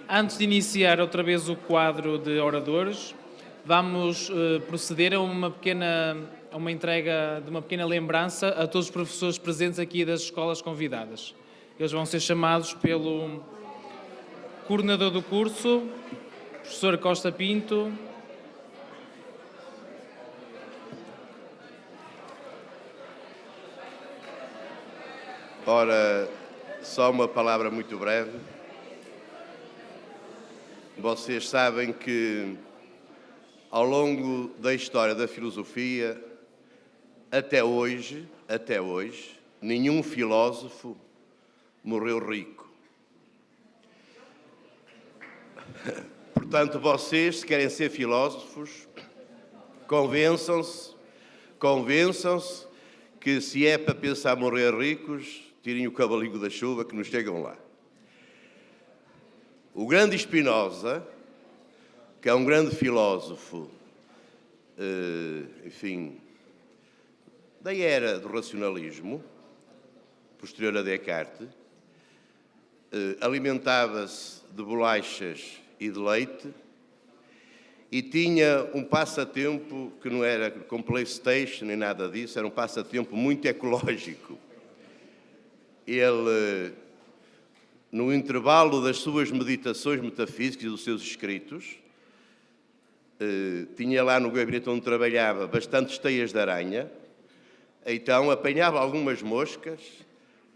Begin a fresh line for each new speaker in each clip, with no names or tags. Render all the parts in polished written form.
Antes de iniciar outra vez o quadro de oradores, vamos proceder a uma entrega de uma pequena lembrança a todos os professores presentes aqui das escolas convidadas. Eles vão ser chamados pelo coordenador do curso, professor Costa Pinto.
Ora, só uma palavra muito breve. Vocês sabem que, ao longo da história da filosofia, até hoje, nenhum filósofo morreu rico. Portanto, vocês, se querem ser filósofos, convençam-se que, se é para pensar morrer ricos, tirem o cavalinho da chuva que nos chegam lá. O grande Spinoza, que é um grande filósofo, da era do racionalismo, posterior a Descartes, alimentava-se de bolachas e de leite e tinha um passatempo que não era com PlayStation nem nada disso, era um passatempo muito ecológico. Ele, no intervalo das suas meditações metafísicas e dos seus escritos, tinha lá no gabinete onde trabalhava bastantes teias de aranha, então apanhava algumas moscas,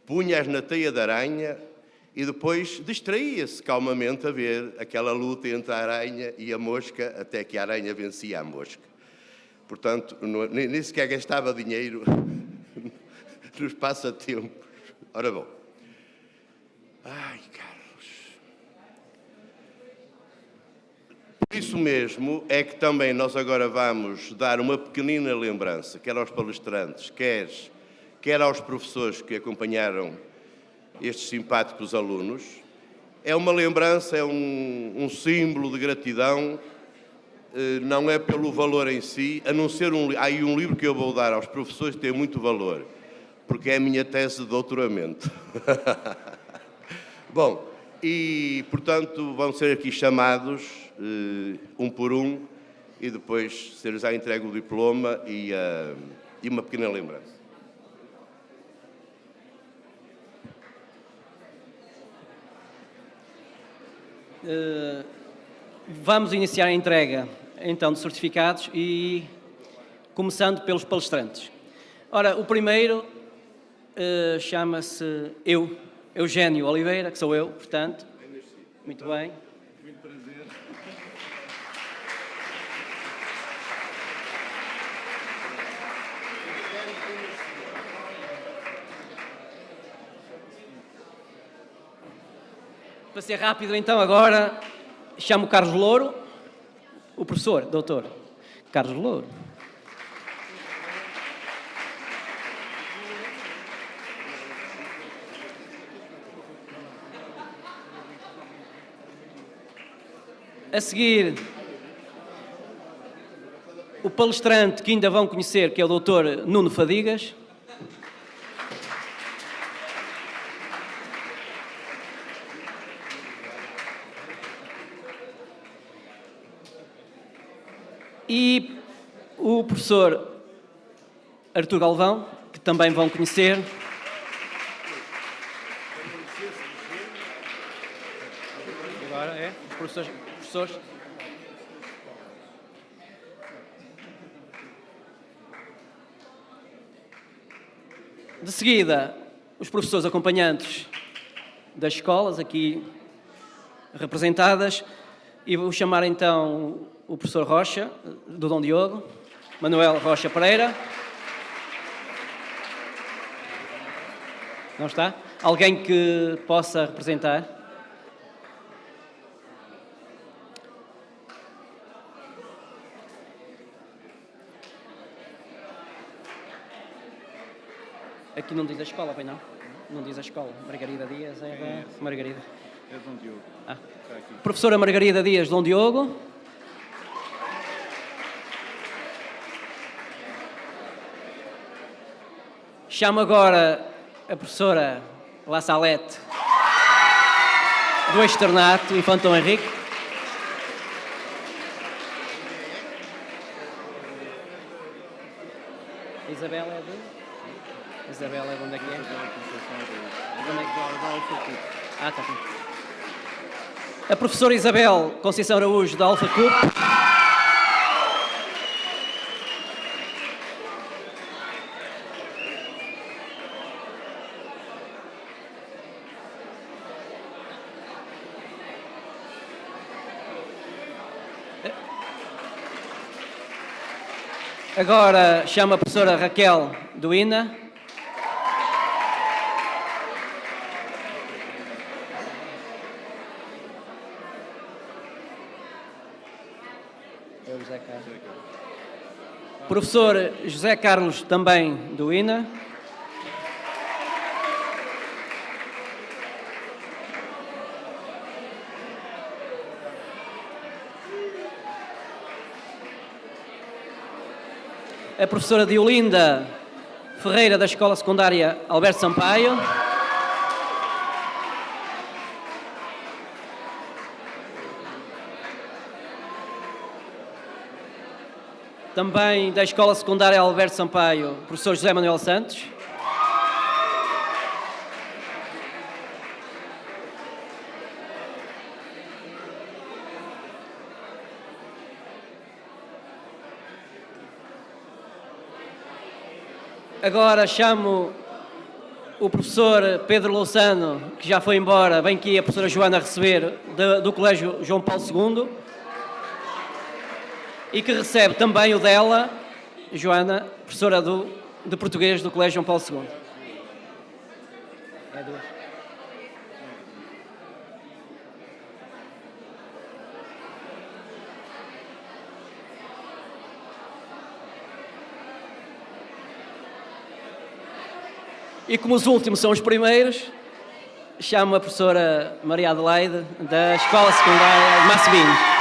punha-as na teia de aranha e depois distraía-se calmamente a ver aquela luta entre a aranha e a mosca, até que a aranha vencia a mosca. Portanto, nem sequer gastava dinheiro nos passatempos. Ora bom. Ai, Carlos. Por isso mesmo é que também nós agora vamos dar uma pequenina lembrança, quer aos palestrantes, quer aos professores que acompanharam estes simpáticos alunos. É uma lembrança, é um símbolo de gratidão, não é pelo valor em si, a não ser há aí um livro que eu vou dar aos professores que tem muito valor, porque é a minha tese de doutoramento. Bom, e, portanto, vão ser aqui chamados, um por um, e depois ser-lhes entregue o diploma e uma pequena lembrança.
Vamos iniciar a entrega, então, de certificados e começando pelos palestrantes. Ora, o primeiro chama-se Eugênio Oliveira, que sou eu, portanto. Muito bem.
Muito prazer.
Para ser rápido, então, agora chamo Carlos Louro, o professor, doutor Carlos Louro. A seguir, o palestrante que ainda vão conhecer, que é o doutor Nuno Fadigas. E o professor Artur Galvão, que também vão conhecer. Agora é, professores. De seguida, os professores acompanhantes das escolas aqui representadas, e vou chamar então o professor Rocha, do Dom Diogo, Manuel Rocha Pereira. Não está? Alguém que possa representar? Aqui não diz a escola, bem não? Não diz a escola. Margarida Dias é da... Margarida.
É Dom Diogo.
Professora Margarida Dias, Dom Diogo. Chamo agora a professora La Salette. do externato Infante Dom Henrique. Isabela é de? Isabela é de onde é que é? Ah, está aqui. A professora Isabel Conceição Araújo, da Alfa Cup. Agora chama a professora Raquel do INA. Professor José Carlos, também do INA. A professora Diolinda Ferreira, da Escola Secundária Alberto Sampaio. Também da Escola Secundária Alberto Sampaio, professor José Manuel Santos. Agora chamo o professor Pedro Louçano, que já foi embora, vem aqui a professora Joana receber, do Colégio João Paulo II, e que recebe também o dela, Joana, professora de Português do Colégio João Paulo II. É duas. E como os últimos são os primeiros, chamo a professora Maria Adelaide, da Escola Secundária de Massebinho.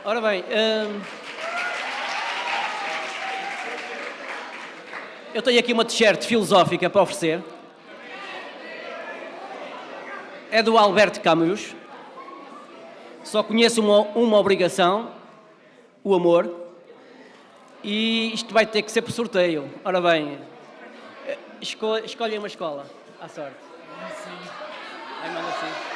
Ora bem, eu tenho aqui uma t-shirt filosófica para oferecer. É do Albert Camus. Só conheço uma obrigação, o amor. E isto vai ter que ser por sorteio. Ora bem, escolhem uma escola, à sorte. Sim. Aí manda assim.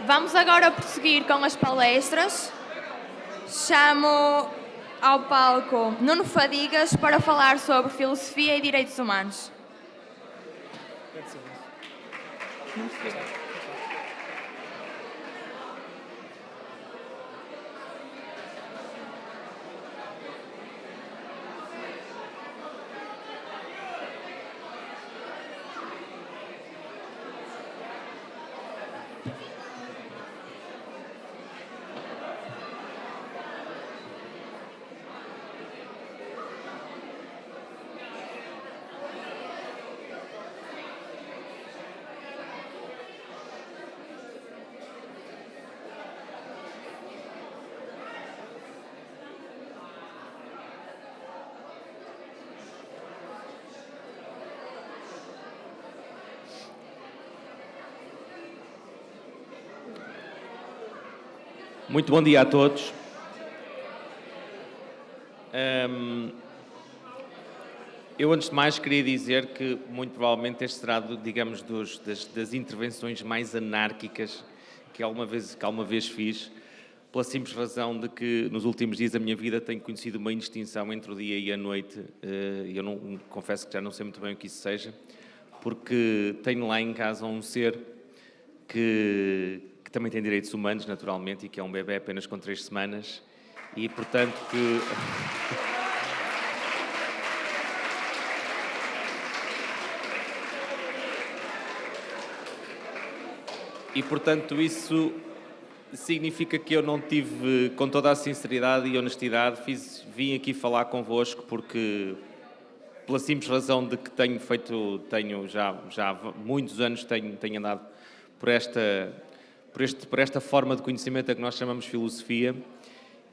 Vamos agora prosseguir com as palestras. Chamo ao palco Nuno Fadigas para falar sobre filosofia e direitos humanos.
Muito bom dia a todos. Eu, antes de mais, queria dizer que, muito provavelmente, este será, digamos, das intervenções mais anárquicas que alguma vez fiz, pela simples razão de que, nos últimos dias da minha vida, tenho conhecido uma indistinção entre o dia e a noite. Eu confesso que já não sei muito bem o que isso seja, porque tenho lá em casa um ser que também tem direitos humanos, naturalmente, e que é um bebê apenas com 3 semanas, e portanto que... E portanto isso significa que eu não tive, com toda a sinceridade e honestidade, vim aqui falar convosco porque, pela simples razão de que tenho já há muitos anos tenho andado por esta forma de conhecimento a que nós chamamos filosofia,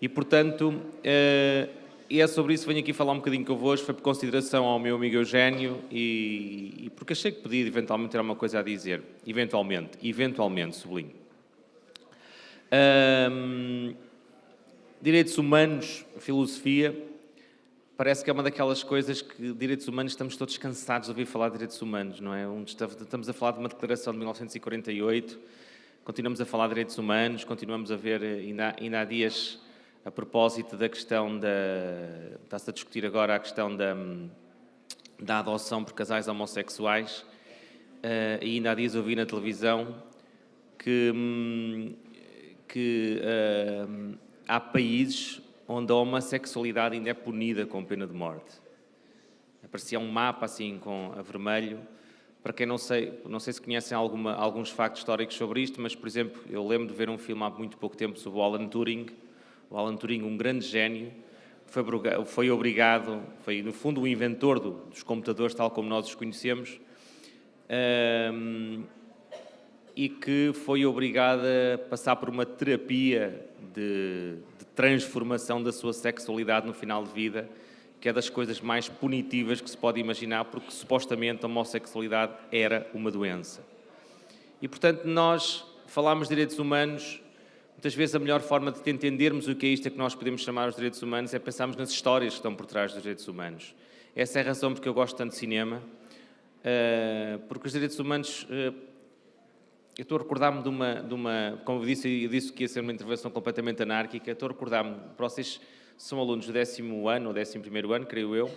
e portanto é sobre isso que venho aqui falar um bocadinho convosco. Foi por consideração ao meu amigo Eugénio e porque achei que podia eventualmente ter alguma coisa a dizer, eventualmente, sublinho. Direitos humanos, filosofia, parece que é uma daquelas coisas que direitos humanos estamos todos cansados de ouvir falar de direitos humanos, não é? Estamos a falar de uma declaração de 1948, continuamos a falar de direitos humanos, continuamos a ver, ainda há dias, a propósito da questão está-se a discutir agora a questão da adoção por casais homossexuais, e ainda há dias ouvi na televisão que há países onde a homossexualidade ainda é punida com pena de morte. Aparecia um mapa assim a vermelho. Para quem não sei se conhecem alguns factos históricos sobre isto, mas, por exemplo, eu lembro de ver um filme há muito pouco tempo sobre o Alan Turing. O Alan Turing, um grande gênio, foi no fundo o inventor dos computadores, tal como nós os conhecemos, e que foi obrigado a passar por uma terapia de transformação da sua sexualidade no final de vida, que é das coisas mais punitivas que se pode imaginar, porque supostamente a homossexualidade era uma doença. E, portanto, nós falamos de direitos humanos, muitas vezes a melhor forma de entendermos o que é isto que nós podemos chamar os direitos humanos é pensarmos nas histórias que estão por trás dos direitos humanos. Essa é a razão porque eu gosto tanto de cinema, porque os direitos humanos... Eu estou a recordar-me de uma... Como eu disse que ia ser uma intervenção completamente anárquica. Estou a recordar-me, vocês são alunos do 10º ano ou 11º ano, creio eu,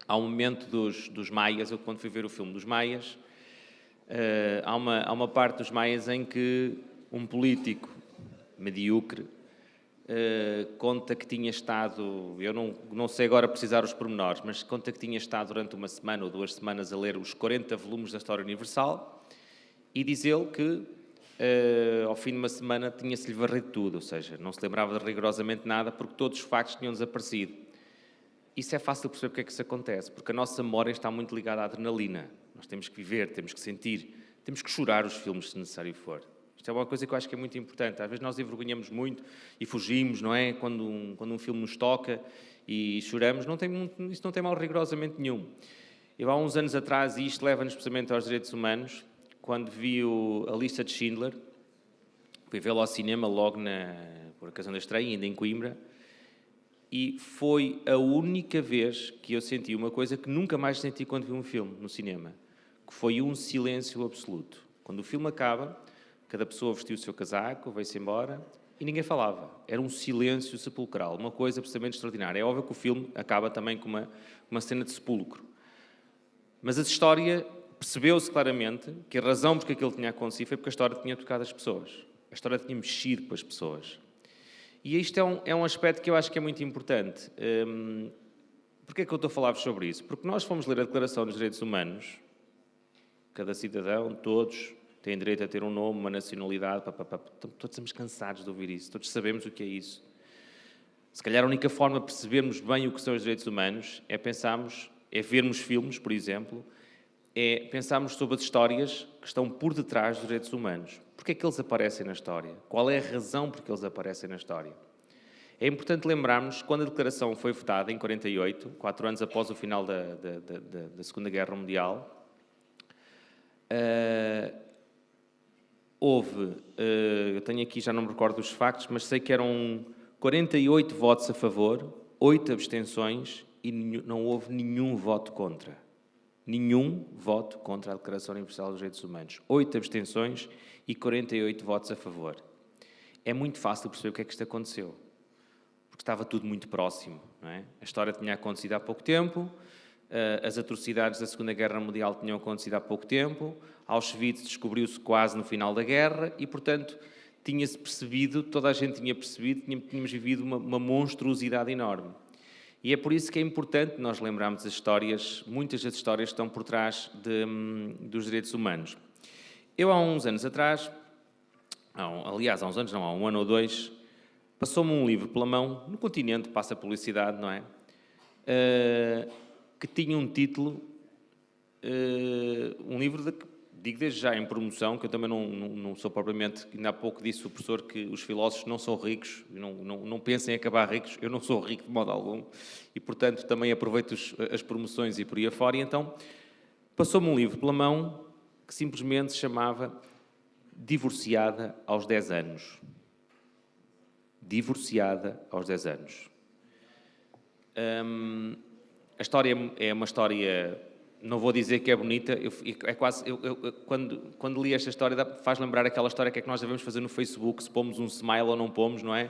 há um momento dos Maias, eu quando fui ver o filme dos Maias, há uma parte dos Maias em que um político medíocre conta que tinha estado, eu não sei agora precisar os pormenores, mas conta que tinha estado durante uma semana ou 2 semanas a ler os 40 volumes da História Universal, e diz ele que, ao fim de uma semana, tinha-se-lhe varrido tudo, ou seja, não se lembrava de rigorosamente nada porque todos os factos tinham desaparecido. Isso é fácil de perceber porque é que isso acontece, porque a nossa memória está muito ligada à adrenalina. Nós temos que viver, temos que sentir, temos que chorar os filmes se necessário for. Isto é uma coisa que eu acho que é muito importante. Às vezes nós envergonhamos muito e fugimos, não é? Quando um filme nos toca e choramos, isso não tem mal rigorosamente nenhum. Eu há uns anos atrás, e isto leva-nos precisamente aos direitos humanos, quando vi a Lista de Schindler, fui vê-lo ao cinema logo por ocasião da estreia, ainda em Coimbra, e foi a única vez que eu senti uma coisa que nunca mais senti quando vi um filme no cinema, que foi um silêncio absoluto. Quando o filme acaba, cada pessoa vestiu o seu casaco, veio-se embora e ninguém falava. Era um silêncio sepulcral, uma coisa absolutamente extraordinária. É óbvio que o filme acaba também com uma cena de sepulcro. Mas a história... Percebeu-se claramente que a razão por que aquilo tinha acontecido foi porque a história tinha tocado as pessoas. A história tinha mexido com as pessoas. E isto é um aspecto que eu acho que é muito importante. Porquê é que eu estou a falar-vos sobre isso? Porque nós fomos ler a Declaração dos Direitos Humanos, cada cidadão, todos, têm direito a ter um nome, uma nacionalidade, todos estamos cansados de ouvir isso, todos sabemos o que é isso. Se calhar a única forma de percebermos bem o que são os direitos humanos é vermos filmes, por exemplo, é pensarmos sobre as histórias que estão por detrás dos direitos humanos. Porquê é que eles aparecem na história? Qual é a razão por que eles aparecem na história? É importante lembrarmos, quando a Declaração foi votada, em 48, 4 anos após o final da Segunda Guerra Mundial, eu tenho aqui, já não me recordo dos factos, mas sei que eram 48 votos a favor, 8 abstenções e não houve nenhum voto contra. Nenhum voto contra a Declaração Universal dos Direitos Humanos. 8 abstenções e 48 votos a favor. É muito fácil perceber o que é que isto aconteceu. Porque estava tudo muito próximo, não é? A história tinha acontecido há pouco tempo, as atrocidades da Segunda Guerra Mundial tinham acontecido há pouco tempo, Auschwitz descobriu-se quase no final da guerra e, portanto, tinha-se percebido, toda a gente tinha percebido, tínhamos vivido uma monstruosidade enorme. E é por isso que é importante nós lembrarmos as histórias, muitas das histórias que estão por trás dos direitos humanos. Eu, há uns anos atrás, aliás, há uns anos não, há um ano ou dois, passou-me um livro pela mão, no Continente, passa publicidade, não é? Que tinha um título, um livro digo desde já em promoção, que eu também não sou propriamente, ainda há pouco disse o professor que os filósofos não são ricos, não pensem em acabar ricos, eu não sou rico de modo algum, e portanto também aproveito as promoções e por aí afora, e então passou-me um livro pela mão que simplesmente se chamava Divorciada aos 10 anos. Divorciada aos 10 anos. A história é uma história, não vou dizer que é bonita, quando li esta história faz lembrar aquela história que é que nós devemos fazer no Facebook, se pomos um smile ou não pomos, não é?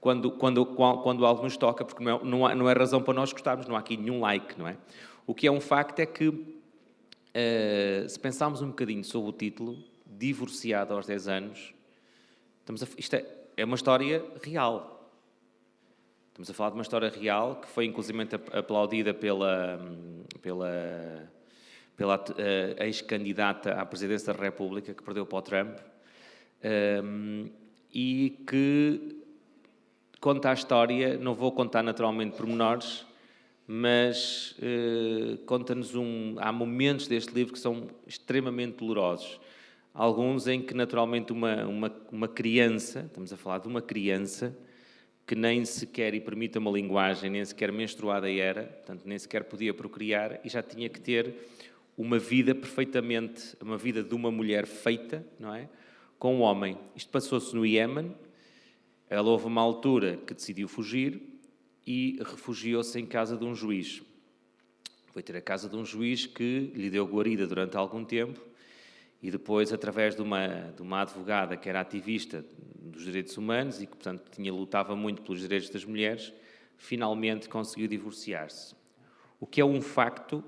Quando algo nos toca, porque não é razão para nós gostarmos, não há aqui nenhum like, não é? O que é um facto é que, se pensarmos um bocadinho sobre o título, Divorciado aos 10 anos, isto é uma história real. Estamos a falar de uma história real que foi inclusivamente aplaudida pela ex-candidata à presidência da República, que perdeu para o Trump, e que conta a história, não vou contar naturalmente pormenores, mas conta-nos há momentos deste livro que são extremamente dolorosos. Alguns em que naturalmente uma criança, estamos a falar de uma criança, que nem sequer, e permita uma linguagem, nem sequer menstruada era, portanto, nem sequer podia procriar, e já tinha que ter uma vida perfeitamente, uma vida de uma mulher feita, não é? Com um homem. Isto passou-se no Iémen, ela houve uma altura que decidiu fugir e refugiou-se em casa de um juiz. Foi ter a casa de um juiz que lhe deu guarida durante algum tempo, e depois, através de uma advogada que era ativista dos direitos humanos e que, portanto, lutava muito pelos direitos das mulheres, finalmente conseguiu divorciar-se. O que é um facto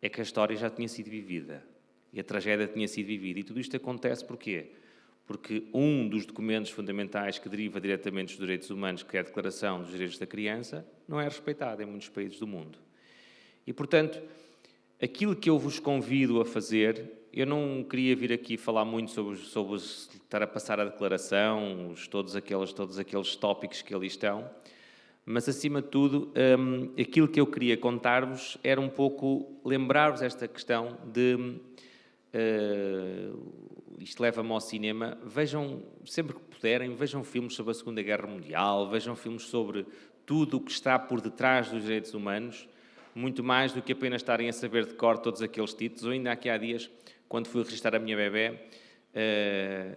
é que a história já tinha sido vivida e a tragédia tinha sido vivida. E tudo isto acontece porquê? Porque um dos documentos fundamentais que deriva diretamente dos direitos humanos, que é a Declaração dos Direitos da Criança, não é respeitado em muitos países do mundo. E, portanto, aquilo que eu vos convido a fazer, eu não queria vir aqui falar muito sobre estar a passar a declaração, todos aqueles tópicos que ali estão, mas, acima de tudo, aquilo que eu queria contar-vos era um pouco lembrar-vos esta questão de... isto leva-me ao cinema, vejam, sempre que puderem, vejam filmes sobre a Segunda Guerra Mundial, vejam filmes sobre tudo o que está por detrás dos direitos humanos, muito mais do que apenas estarem a saber de cor todos aqueles títulos. Ou ainda aqui há dias, quando fui registrar a minha bebé,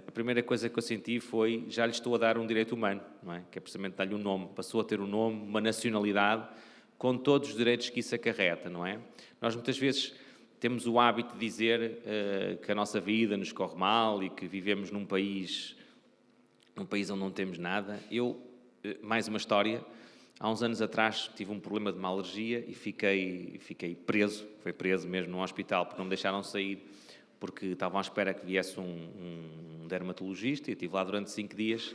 a primeira coisa que eu senti foi, já lhe estou a dar um direito humano, não é? Que é precisamente dar-lhe um nome, passou a ter um nome, uma nacionalidade, com todos os direitos que isso acarreta, não é? Nós muitas vezes temos o hábito de dizer que a nossa vida nos corre mal e que vivemos num país onde não temos nada. Mais uma história, há uns anos atrás tive um problema de uma alergia e fiquei preso, foi preso mesmo num hospital, porque não me deixaram sair, porque estavam à espera que viesse um dermatologista, e eu estive lá durante 5 dias,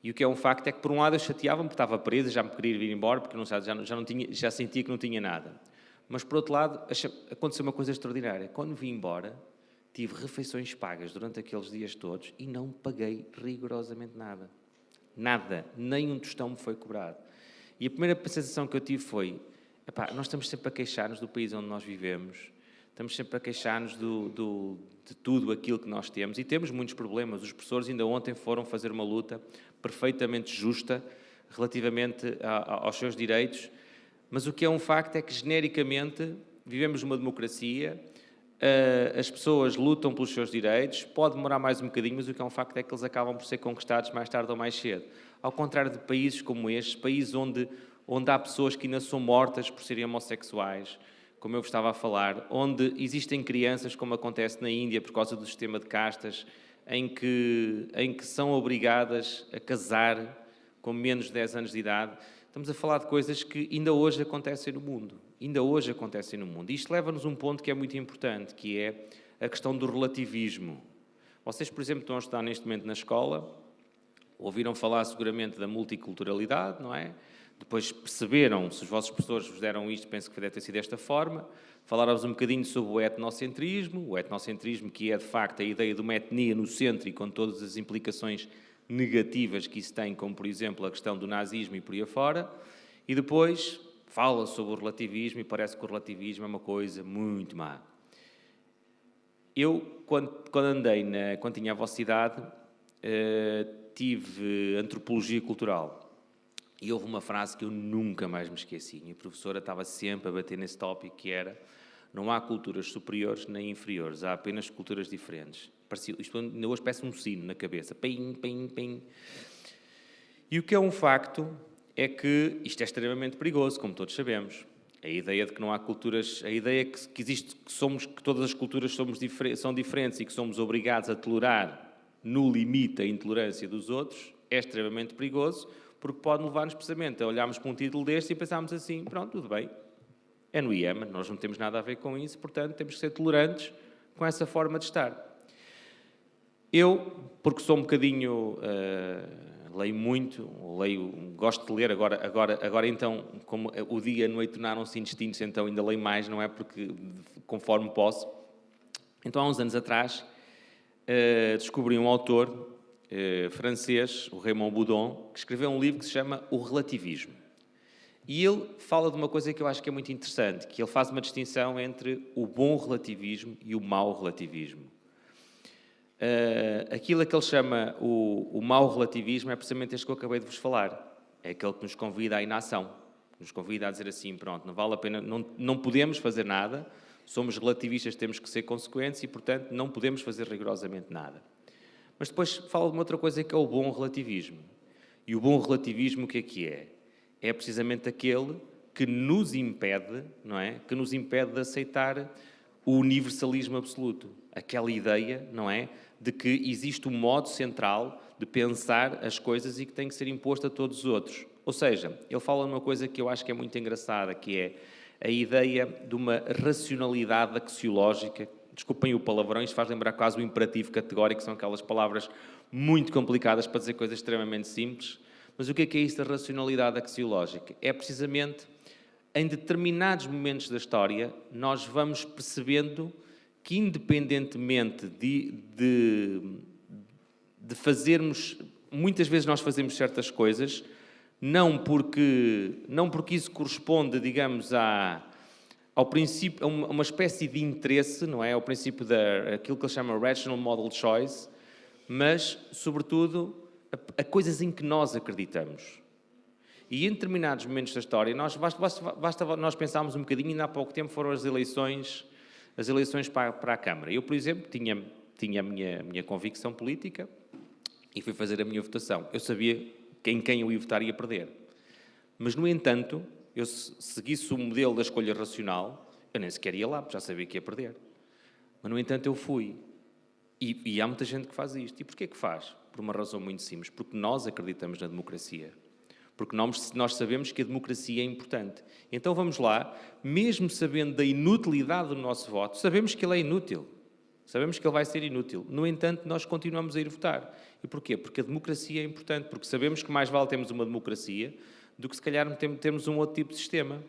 e o que é um facto é que, por um lado, eu chateava-me porque estava preso, já me queria vir embora, porque já sentia que não tinha nada. Mas, por outro lado, aconteceu uma coisa extraordinária. Quando vim embora, tive refeições pagas durante aqueles dias todos e não paguei rigorosamente nada. Nada, nem um tostão me foi cobrado. E a primeira sensação que eu tive foi, nós estamos sempre a queixar-nos do país onde nós vivemos, estamos sempre a queixar-nos de tudo aquilo que nós temos, e temos muitos problemas. Os professores ainda ontem foram fazer uma luta perfeitamente justa relativamente aos seus direitos, mas o que é um facto é que, genericamente, vivemos numa democracia, as pessoas lutam pelos seus direitos, pode demorar mais um bocadinho, mas o que é um facto é que eles acabam por ser conquistados mais tarde ou mais cedo. Ao contrário de países como estes, países onde há pessoas que ainda são mortas por serem homossexuais, como eu vos estava a falar, onde existem crianças, como acontece na Índia, por causa do sistema de castas, em que são obrigadas a casar com menos de 10 anos de idade. Estamos a falar de coisas que ainda hoje acontecem no mundo. ainda hoje acontecem no mundo. Isto leva-nos a um ponto que é muito importante, que é a questão do relativismo. Vocês, por exemplo, estão a estudar neste momento na escola, ouviram falar seguramente da multiculturalidade, não é? Depois perceberam, se os vossos professores vos deram isto, penso que deve ter sido desta forma, falaram-vos um bocadinho sobre o etnocentrismo que é, de facto, a ideia de uma etnia no centro e com todas as implicações negativas que isso tem, como, por exemplo, a questão do nazismo e por aí afora, e depois fala sobre o relativismo e parece que o relativismo é uma coisa muito má. Eu, quando tinha a vossa idade, tive antropologia cultural. E houve uma frase que eu nunca mais me esqueci. A minha professora estava sempre a bater nesse tópico, que era: não há culturas superiores nem inferiores, há apenas culturas diferentes. Isto ainda hoje parece um sino na cabeça. Pim, pim, pim. E o que é um facto é que isto é extremamente perigoso, como todos sabemos. A ideia de que não há culturas, a ideia que existe, que todas as culturas são diferentes e que somos obrigados a tolerar no limite a intolerância dos outros, é extremamente perigoso, porque pode levar-nos precisamente a olharmos para um título deste e pensarmos assim: pronto, tudo bem, é no IEM, nós não temos nada a ver com isso, portanto temos que ser tolerantes com essa forma de estar. Eu, porque sou um bocadinho, leio muito, gosto de ler, agora então, como o dia e a noite tornaram-se indistintos, então ainda leio mais, não é, porque conforme posso. Então há uns anos atrás descobri um autor francês, o Raymond Boudon, que escreveu um livro que se chama O Relativismo. E ele fala de uma coisa que eu acho que é muito interessante, que ele faz uma distinção entre o bom relativismo e o mau relativismo. Aquilo a que ele chama o mau relativismo é precisamente este que eu acabei de vos falar. É aquele que nos convida à inação, nos convida a dizer assim: pronto, não vale a pena, não podemos fazer nada, somos relativistas, temos que ser consequentes e, portanto, não podemos fazer rigorosamente nada. Mas depois fala de uma outra coisa, que é o bom relativismo. E o bom relativismo o que é? É precisamente aquele que nos impede, não é? Que nos impede de aceitar o universalismo absoluto. Aquela ideia, não é? De que existe um modo central de pensar as coisas e que tem que ser imposto a todos os outros. Ou seja, ele fala numa coisa que eu acho que é muito engraçada, que é a ideia de uma racionalidade axiológica. Desculpem o palavrão, isto faz lembrar quase o imperativo categórico, que são aquelas palavras muito complicadas para dizer coisas extremamente simples. Mas o que é isso da racionalidade axiológica? É precisamente, em determinados momentos da história, nós vamos percebendo que, independentemente de fazermos, muitas vezes nós fazemos certas coisas, não porque isso corresponde, digamos, ao princípio, a uma espécie de interesse, não é? Ao princípio daquilo que ele chama Rational Model Choice, mas, sobretudo, a coisas em que nós acreditamos. E em determinados momentos da história, basta nós pensarmos um bocadinho, ainda há pouco tempo foram as eleições para a Câmara. Eu, por exemplo, tinha a minha convicção política e fui fazer a minha votação. Eu sabia em quem eu ia votar e ia perder. Mas, no entanto, eu seguisse o modelo da escolha racional, eu nem sequer ia lá, porque já sabia que ia perder. Mas, no entanto, eu fui. E há muita gente que faz isto. E porquê que faz? Por uma razão muito simples. Porque nós acreditamos na democracia. Porque nós sabemos que a democracia é importante. Então vamos lá, mesmo sabendo da inutilidade do nosso voto, sabemos que ele é inútil. Sabemos que ele vai ser inútil. No entanto, nós continuamos a ir votar. E porquê? Porque a democracia é importante. Porque sabemos que mais vale termos uma democracia do que, se calhar, termos um outro tipo de sistema.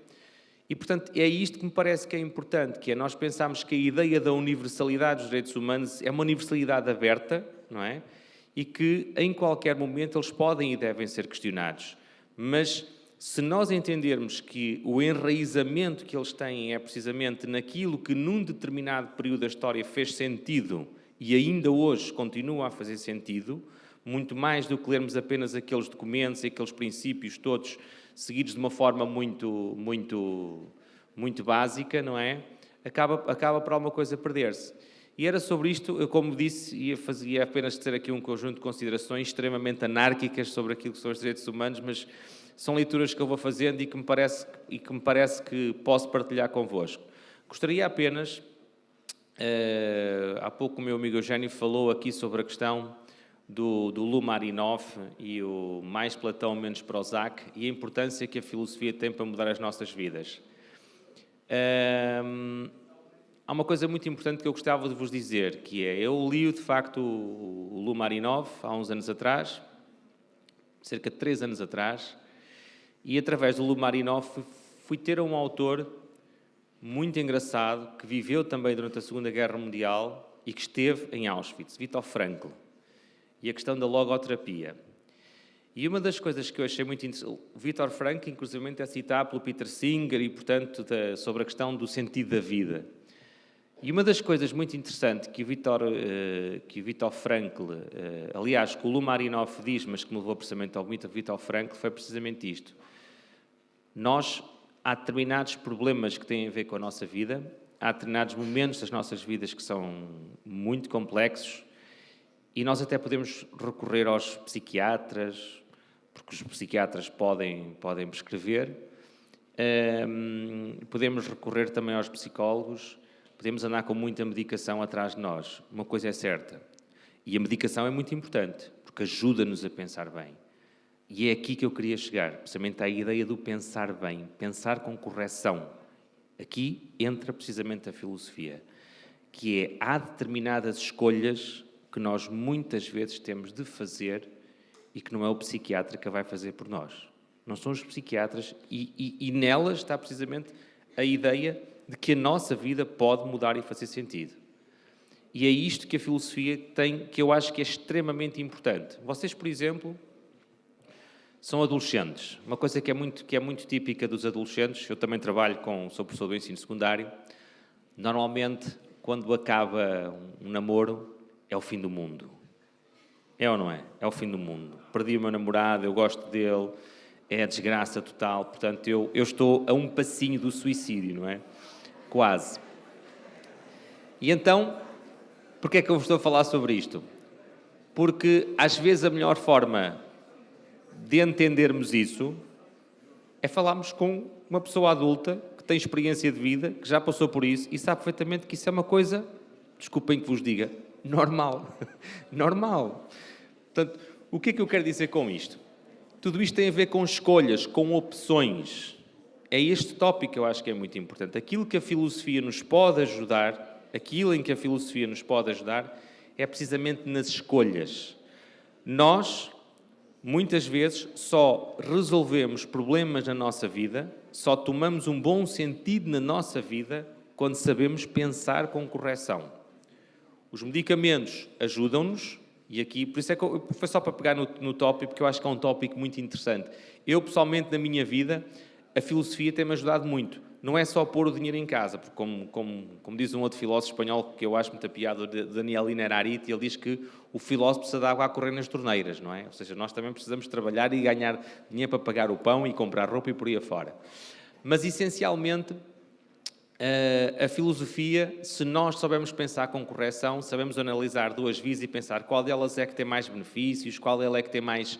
E, portanto, é isto que me parece que é importante, que é nós pensarmos que a ideia da universalidade dos direitos humanos é uma universalidade aberta, não é? E que, em qualquer momento, eles podem e devem ser questionados. Mas, se nós entendermos que o enraizamento que eles têm é precisamente naquilo que, num determinado período da história, fez sentido e ainda hoje continua a fazer sentido, muito mais do que lermos apenas aqueles documentos e aqueles princípios todos seguidos de uma forma muito básica, não é? Acaba por alguma coisa perder-se. E era sobre isto, eu, como disse, ia apenas ter aqui um conjunto de considerações extremamente anárquicas sobre aquilo que são os direitos humanos, mas são leituras que eu vou fazendo e que me parece que posso partilhar convosco. Gostaria apenas, há pouco o meu amigo Eugénio falou aqui sobre a questão do Lumarinov e o mais Platão, menos Prozac, e a importância que a filosofia tem para mudar as nossas vidas. Há uma coisa muito importante que eu gostava de vos dizer, que é, eu li de facto o Lumarinov há uns anos atrás, cerca de 3 anos atrás, e através do Lumarinov fui ter um autor muito engraçado, que viveu também durante a Segunda Guerra Mundial e que esteve em Auschwitz, Viktor Frankl, e a questão da logoterapia. E uma das coisas que eu achei muito interessante, o Viktor Frankl, inclusive, é citado pelo Peter Singer e, portanto, sobre a questão do sentido da vida. E uma das coisas muito interessantes que o Viktor Frankl, aliás, que o Lumarinov diz, mas que me levou precisamente ao Viktor Frankl, foi precisamente isto. Há determinados problemas que têm a ver com a nossa vida, há determinados momentos das nossas vidas que são muito complexos e nós até podemos recorrer aos psiquiatras, porque os psiquiatras podem prescrever, podemos recorrer também aos psicólogos, podemos andar com muita medicação atrás de nós. Uma coisa é certa, e a medicação é muito importante, porque ajuda-nos a pensar bem. E é aqui que eu queria chegar, precisamente à ideia do pensar bem, pensar com correção. Aqui entra precisamente a filosofia, que é, há determinadas escolhas que nós muitas vezes temos de fazer e que não é o psiquiatra que a vai fazer por nós. Não são os psiquiatras e nelas está precisamente a ideia de que a nossa vida pode mudar e fazer sentido. E é isto que a filosofia tem, que eu acho que é extremamente importante. Vocês, por exemplo, são adolescentes. Uma coisa que é muito típica dos adolescentes, eu também sou professor do ensino secundário, normalmente, quando acaba um namoro, é o fim do mundo. É ou não é? É o fim do mundo. Perdi o meu namorado, eu gosto dele, é a desgraça total, portanto, eu estou a um passinho do suicídio, não é? Quase. E então, porquê é que eu vos estou a falar sobre isto? Porque, às vezes, a melhor forma de entendermos isso é falarmos com uma pessoa adulta que tem experiência de vida, que já passou por isso e sabe perfeitamente que isso é uma coisa, desculpem que vos diga, normal. Normal. Portanto, o que é que eu quero dizer com isto? Tudo isto tem a ver com escolhas, com opções. É este tópico que eu acho que é muito importante. Aquilo que a filosofia nos pode ajudar, aquilo em que a filosofia nos pode ajudar, é precisamente nas escolhas. Nós, muitas vezes, só resolvemos problemas na nossa vida, só tomamos um bom sentido na nossa vida quando sabemos pensar com correção. Os medicamentos ajudam-nos, e aqui, por isso é que foi só para pegar no tópico, porque eu acho que é um tópico muito interessante. Eu, pessoalmente, na minha vida, a filosofia tem-me ajudado muito. Não é só pôr o dinheiro em casa, porque como diz um outro filósofo espanhol, que eu acho muita piada, Daniel Innerarity, ele diz que o filósofo precisa de água a correr nas torneiras, não é? Ou seja, nós também precisamos trabalhar e ganhar dinheiro para pagar o pão e comprar roupa e por aí afora. Mas, essencialmente, a filosofia, se nós soubermos pensar com correção, sabemos analisar duas vias e pensar qual delas é que tem mais benefícios, qual é que tem mais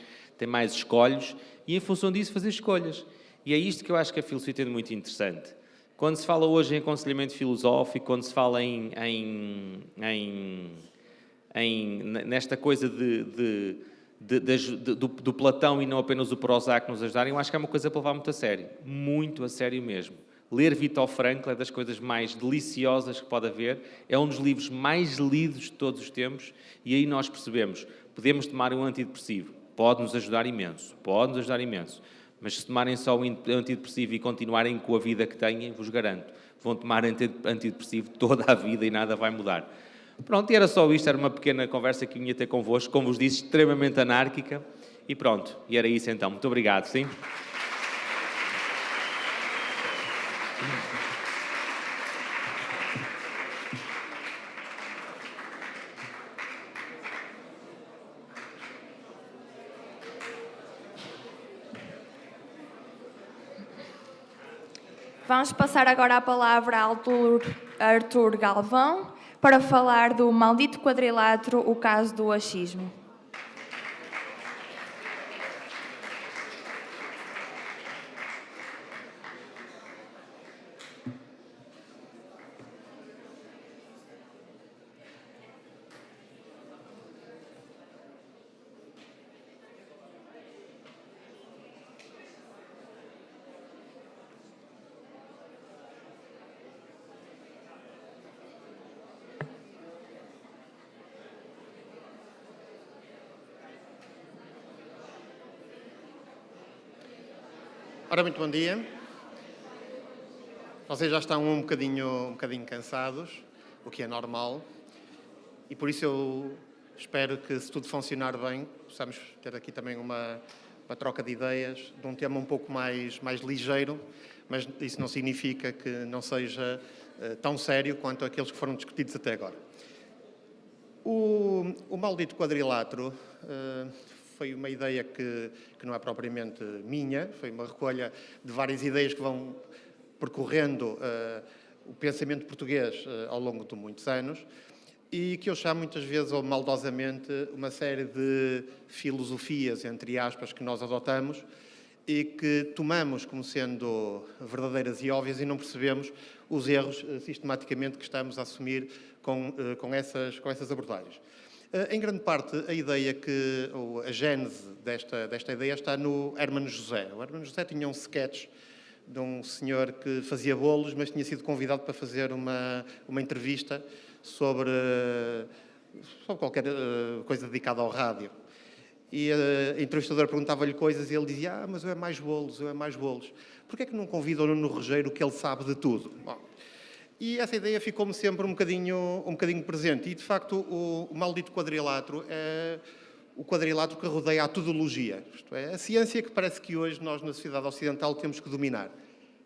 escolhos, e em função disso fazer escolhas. E é isto que eu acho que a filosofia tem de muito interessante. Quando se fala hoje em aconselhamento filosófico, quando se fala nesta coisa do Platão e não apenas o Prozac nos ajudarem, eu acho que é uma coisa para levar muito a sério mesmo. Ler Viktor Frankl é das coisas mais deliciosas que pode haver, é um dos livros mais lidos de todos os tempos, e aí nós percebemos, podemos tomar um antidepressivo, pode-nos ajudar imenso, mas se tomarem só o antidepressivo e continuarem com a vida que têm, vos garanto, vão tomar antidepressivo toda a vida e nada vai mudar. Pronto, e era só isto, era uma pequena conversa que eu ia ter convosco, como vos disse, extremamente anárquica, e pronto, e era isso então. Muito obrigado, sim?
Vamos passar agora a palavra ao Arthur Galvão para falar do maldito quadrilátero, o caso do achismo.
Ora, muito bom dia. Vocês já estão um bocadinho cansados, o que é normal, e por isso eu espero que, se tudo funcionar bem, possamos ter aqui também uma troca de ideias de um tema um pouco mais ligeiro, mas isso não significa que não seja tão sério quanto aqueles que foram discutidos até agora. O maldito quadrilátero foi uma ideia que não é propriamente minha, foi uma recolha de várias ideias que vão percorrendo o pensamento português ao longo de muitos anos e que eu chamo muitas vezes, ou maldosamente, uma série de filosofias, entre aspas, que nós adotamos e que tomamos como sendo verdadeiras e óbvias e não percebemos os erros sistematicamente que estamos a assumir com essas abordagens. Em grande parte, a ideia ou a gênese desta ideia está no Hermano José. O Hermano José tinha um sketch de um senhor que fazia bolos, mas tinha sido convidado para fazer uma entrevista sobre qualquer coisa dedicada ao rádio. E a entrevistadora perguntava-lhe coisas e ele dizia: mas eu é mais bolos, eu é mais bolos. Porquê é que não convida o Nuno Rogério, que ele sabe de tudo? Bom, e essa ideia ficou-me sempre um bocadinho presente. E, de facto, o maldito quadrilátero é o quadrilátero que rodeia a tudologia. Isto é, a ciência que parece que hoje nós, na sociedade ocidental, temos que dominar.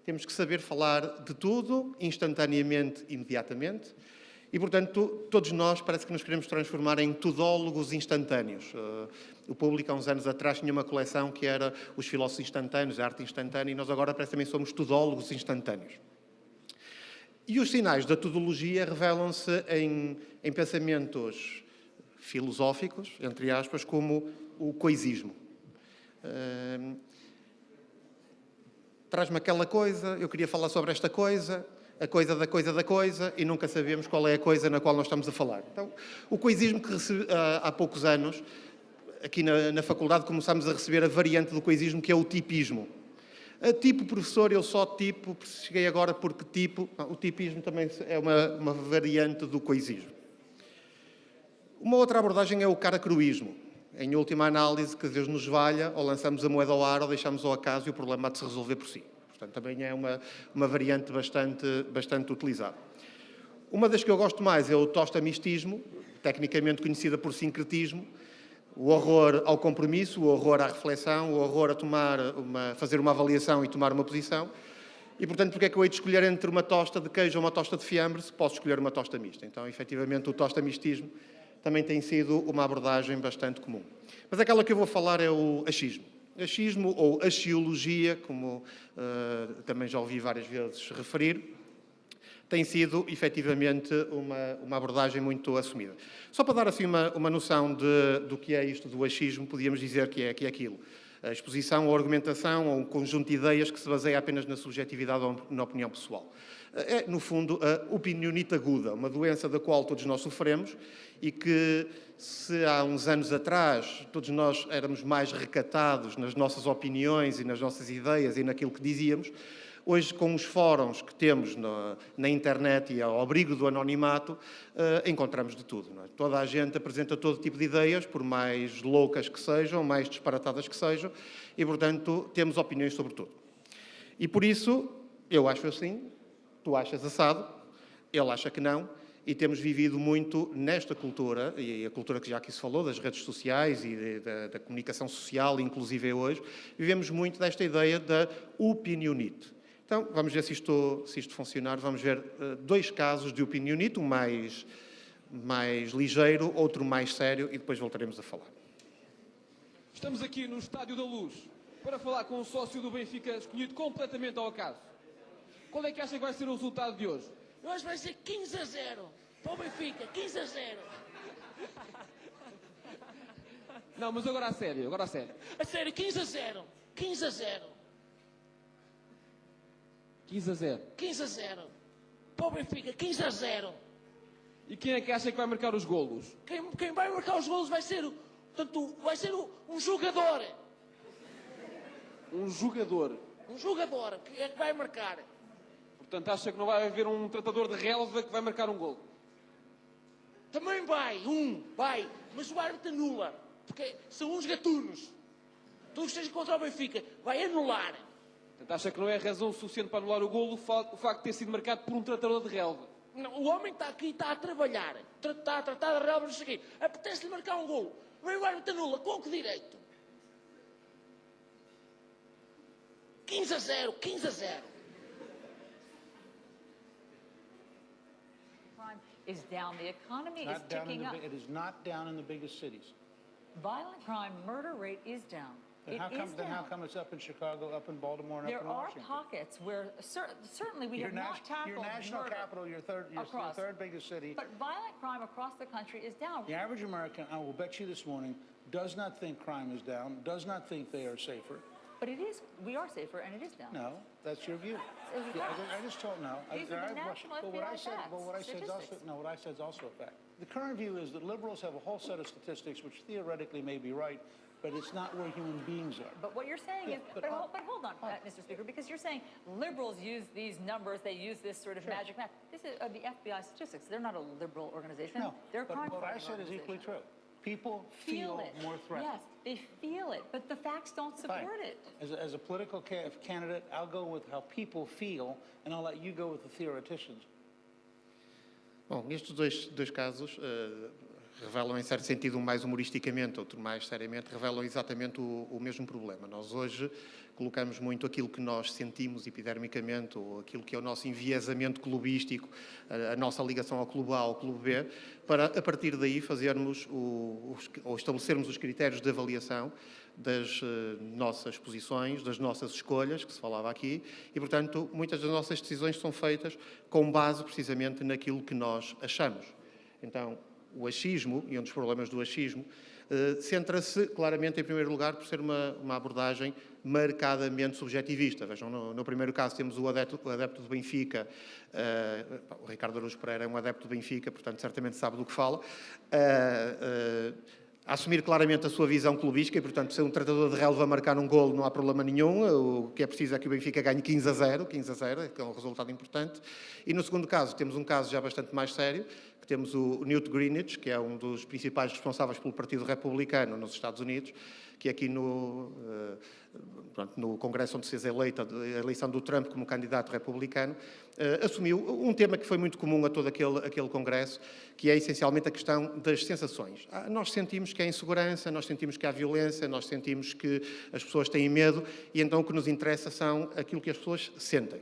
Temos que saber falar de tudo, instantaneamente, imediatamente. E, portanto, todos nós parece que nos queremos transformar em tudólogos instantâneos. O público, há uns anos atrás, tinha uma coleção que era os filósofos instantâneos, a arte instantânea, e nós agora parece que também somos tudólogos instantâneos. E os sinais da tudologia revelam-se em pensamentos filosóficos, entre aspas, como o coisismo. Traz-me aquela coisa, eu queria falar sobre esta coisa, a coisa da coisa da coisa, e nunca sabemos qual é a coisa na qual nós estamos a falar. Então, o coisismo que há poucos anos, aqui na faculdade, começámos a receber a variante do coisismo, que é o tipismo. A tipo, professor, eu só tipo, cheguei agora porque tipo. O tipismo também é uma variante do coisismo. Uma outra abordagem é o caracruísmo. Em última análise, que Deus nos valha, ou lançamos a moeda ao ar ou deixamos ao acaso e o problema há de se resolver por si. Portanto, também é uma variante bastante utilizada. Uma das que eu gosto mais é o tostamistismo, tecnicamente conhecida por sincretismo, o horror ao compromisso, o horror à reflexão, o horror a fazer uma avaliação e tomar uma posição. E, portanto, porque é que eu hei de escolher entre uma tosta de queijo ou uma tosta de fiambre se posso escolher uma tosta mista? Então, efetivamente, o tostamistismo também tem sido uma abordagem bastante comum. Mas aquela que eu vou falar é o achismo. Achismo ou axiologia, como também já ouvi várias vezes referir, tem sido, efetivamente, uma abordagem muito assumida. Só para dar assim uma noção do que é isto do achismo, podíamos dizer que é aquilo. A exposição ou argumentação ou um conjunto de ideias que se baseia apenas na subjetividade ou na opinião pessoal. É, no fundo, a opinionite aguda, uma doença da qual todos nós sofremos e que, se há uns anos atrás todos nós éramos mais recatados nas nossas opiniões e nas nossas ideias e naquilo que dizíamos, hoje, com os fóruns que temos na internet e ao abrigo do anonimato, encontramos de tudo. Não é? Toda a gente apresenta todo tipo de ideias, por mais loucas que sejam, mais disparatadas que sejam, e, portanto, temos opiniões sobre tudo. E, por isso, eu acho assim, tu achas assado, ele acha que não, e temos vivido muito nesta cultura, e a cultura que já aqui se falou, das redes sociais e da comunicação social, inclusive hoje, vivemos muito desta ideia da opinionite. Então, vamos ver se isto funcionar. Vamos ver dois casos de opinionite, um mais ligeiro, outro mais sério, e depois voltaremos a falar.
Estamos aqui no Estádio da Luz para falar com um sócio do Benfica escolhido completamente ao acaso. Qual é que acha que vai ser o resultado de hoje?
Eu acho que vai ser 15-0 para o Benfica, 15-0.
Não, mas agora a sério,
A sério, 15-0. 15-0.
15-0.
15-0. Para o Benfica, 15-0.
E quem é que acha que vai marcar os golos?
Quem vai marcar os golos vai ser, um jogador.
Um jogador.
Um jogador que é que vai marcar.
Portanto, acha que não vai haver um tratador de relva que vai marcar um golo?
Também vai, mas o árbitro anula, porque são uns gatunos. Tudo que esteja contra o Benfica vai anular.
Portanto, acha que não é razão suficiente para anular o golo o facto de ter sido marcado por um tratador de relva?
Não, o homem está aqui, está a trabalhar, está a tratar de relva, não sei o quê. Apetece-lhe marcar um golo. Vem o árbitro anula, com que direito? 15-0, 15-0.
Crime is down. The economy is
Not down in
ticking up.
it is not down in the biggest cities.
Violent crime, murder rate is down.
Then
It
how come,
is
then how
down.
come it's up in Chicago, up in Baltimore, and
There
up in
are
Washington?
pockets where certainly we have not tackled
your national
murder
capital, your
across.
third biggest city.
But violent crime across the country is down.
The average American, I will bet you this morning, does not think crime is down, does not think they are safer.
But it is. We are safer, and it is down.
No, that's your view.
It's a fact.
I just told no.
These are the national
But what I
FBI
said,
facts,
but what I said is also
statistics.
no. What I said is also a fact. The current view is that liberals have a whole set of statistics which theoretically may be right, but it's not where human beings are.
But what you're saying
Yeah,
is,
but
but hold on, Mr. Speaker, because you're saying liberals use these numbers, they use this sort of magic math. This is the FBI statistics. They're not a liberal organization.
No,
They're a
but
crime
what I
fighting
said is equally
organization.
true. People feel
it.
more threatened.
Yes, they feel it, but the facts don't
Fine.
support it.
As a political candidate, I'll go with how people feel, and I'll let you go with the theoreticians.
Bom, estes dois casos revelam, em certo sentido, um mais humoristicamente, outro mais seriamente, revelam exatamente o mesmo problema. Nós hoje colocamos muito aquilo que nós sentimos epidermicamente, ou aquilo que é o nosso enviesamento clubístico, a nossa ligação ao clube A, ao clube B, para, a partir daí, fazermos ou estabelecermos os critérios de avaliação das nossas posições, das nossas escolhas, que se falava aqui, e, portanto, muitas das nossas decisões são feitas com base, precisamente, naquilo que nós achamos. Então, o achismo, e um dos problemas do achismo, centra-se claramente, em primeiro lugar, por ser uma abordagem marcadamente subjetivista. Vejam, no primeiro caso temos o adepto do Benfica, o Ricardo Araújo Pereira é um adepto do Benfica, portanto, certamente sabe do que fala, a assumir claramente a sua visão clubística e, portanto, se um tratador de relva marcar um golo não há problema nenhum, o que é preciso é que o Benfica ganhe 15-0, que é um resultado importante. E no segundo caso, temos um caso já bastante mais sério, que temos o Newt Gingrich, que é um dos principais responsáveis pelo Partido Republicano nos Estados Unidos, que aqui no Congresso onde se fez a eleição do Trump como candidato republicano, assumiu um tema que foi muito comum a todo aquele Congresso, que é essencialmente a questão das sensações. Nós sentimos que há insegurança, nós sentimos que há violência, nós sentimos que as pessoas têm medo, e então o que nos interessa são aquilo que as pessoas sentem.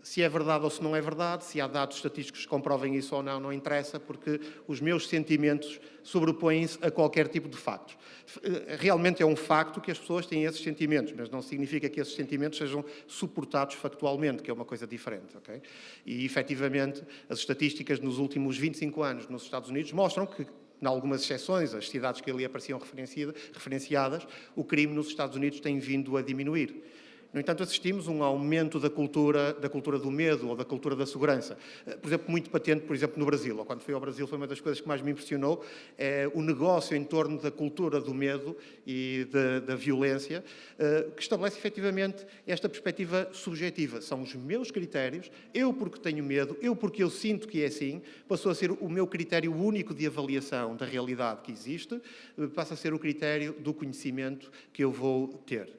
Se é verdade ou se não é verdade, se há dados estatísticos que comprovem isso ou não, não interessa, porque os meus sentimentos sobrepõem-se a qualquer tipo de factos. Realmente é um facto que as pessoas têm esses sentimentos, mas não significa que esses sentimentos sejam suportados factualmente, que é uma coisa diferente. Okay? E, efetivamente, as estatísticas nos últimos 25 anos nos Estados Unidos mostram que, em algumas exceções, as cidades que ali apareciam referenciadas, o crime nos Estados Unidos tem vindo a diminuir. No entanto, assistimos a um aumento da cultura do medo ou da cultura da segurança. Por exemplo, muito patente, por exemplo, no Brasil. Quando fui ao Brasil, foi uma das coisas que mais me impressionou, o negócio em torno da cultura do medo e da violência, que estabelece efetivamente esta perspectiva subjetiva. São os meus critérios, eu porque tenho medo, eu porque eu sinto que é assim, passou a ser o meu critério único de avaliação da realidade que existe, passa a ser o critério do conhecimento que eu vou ter.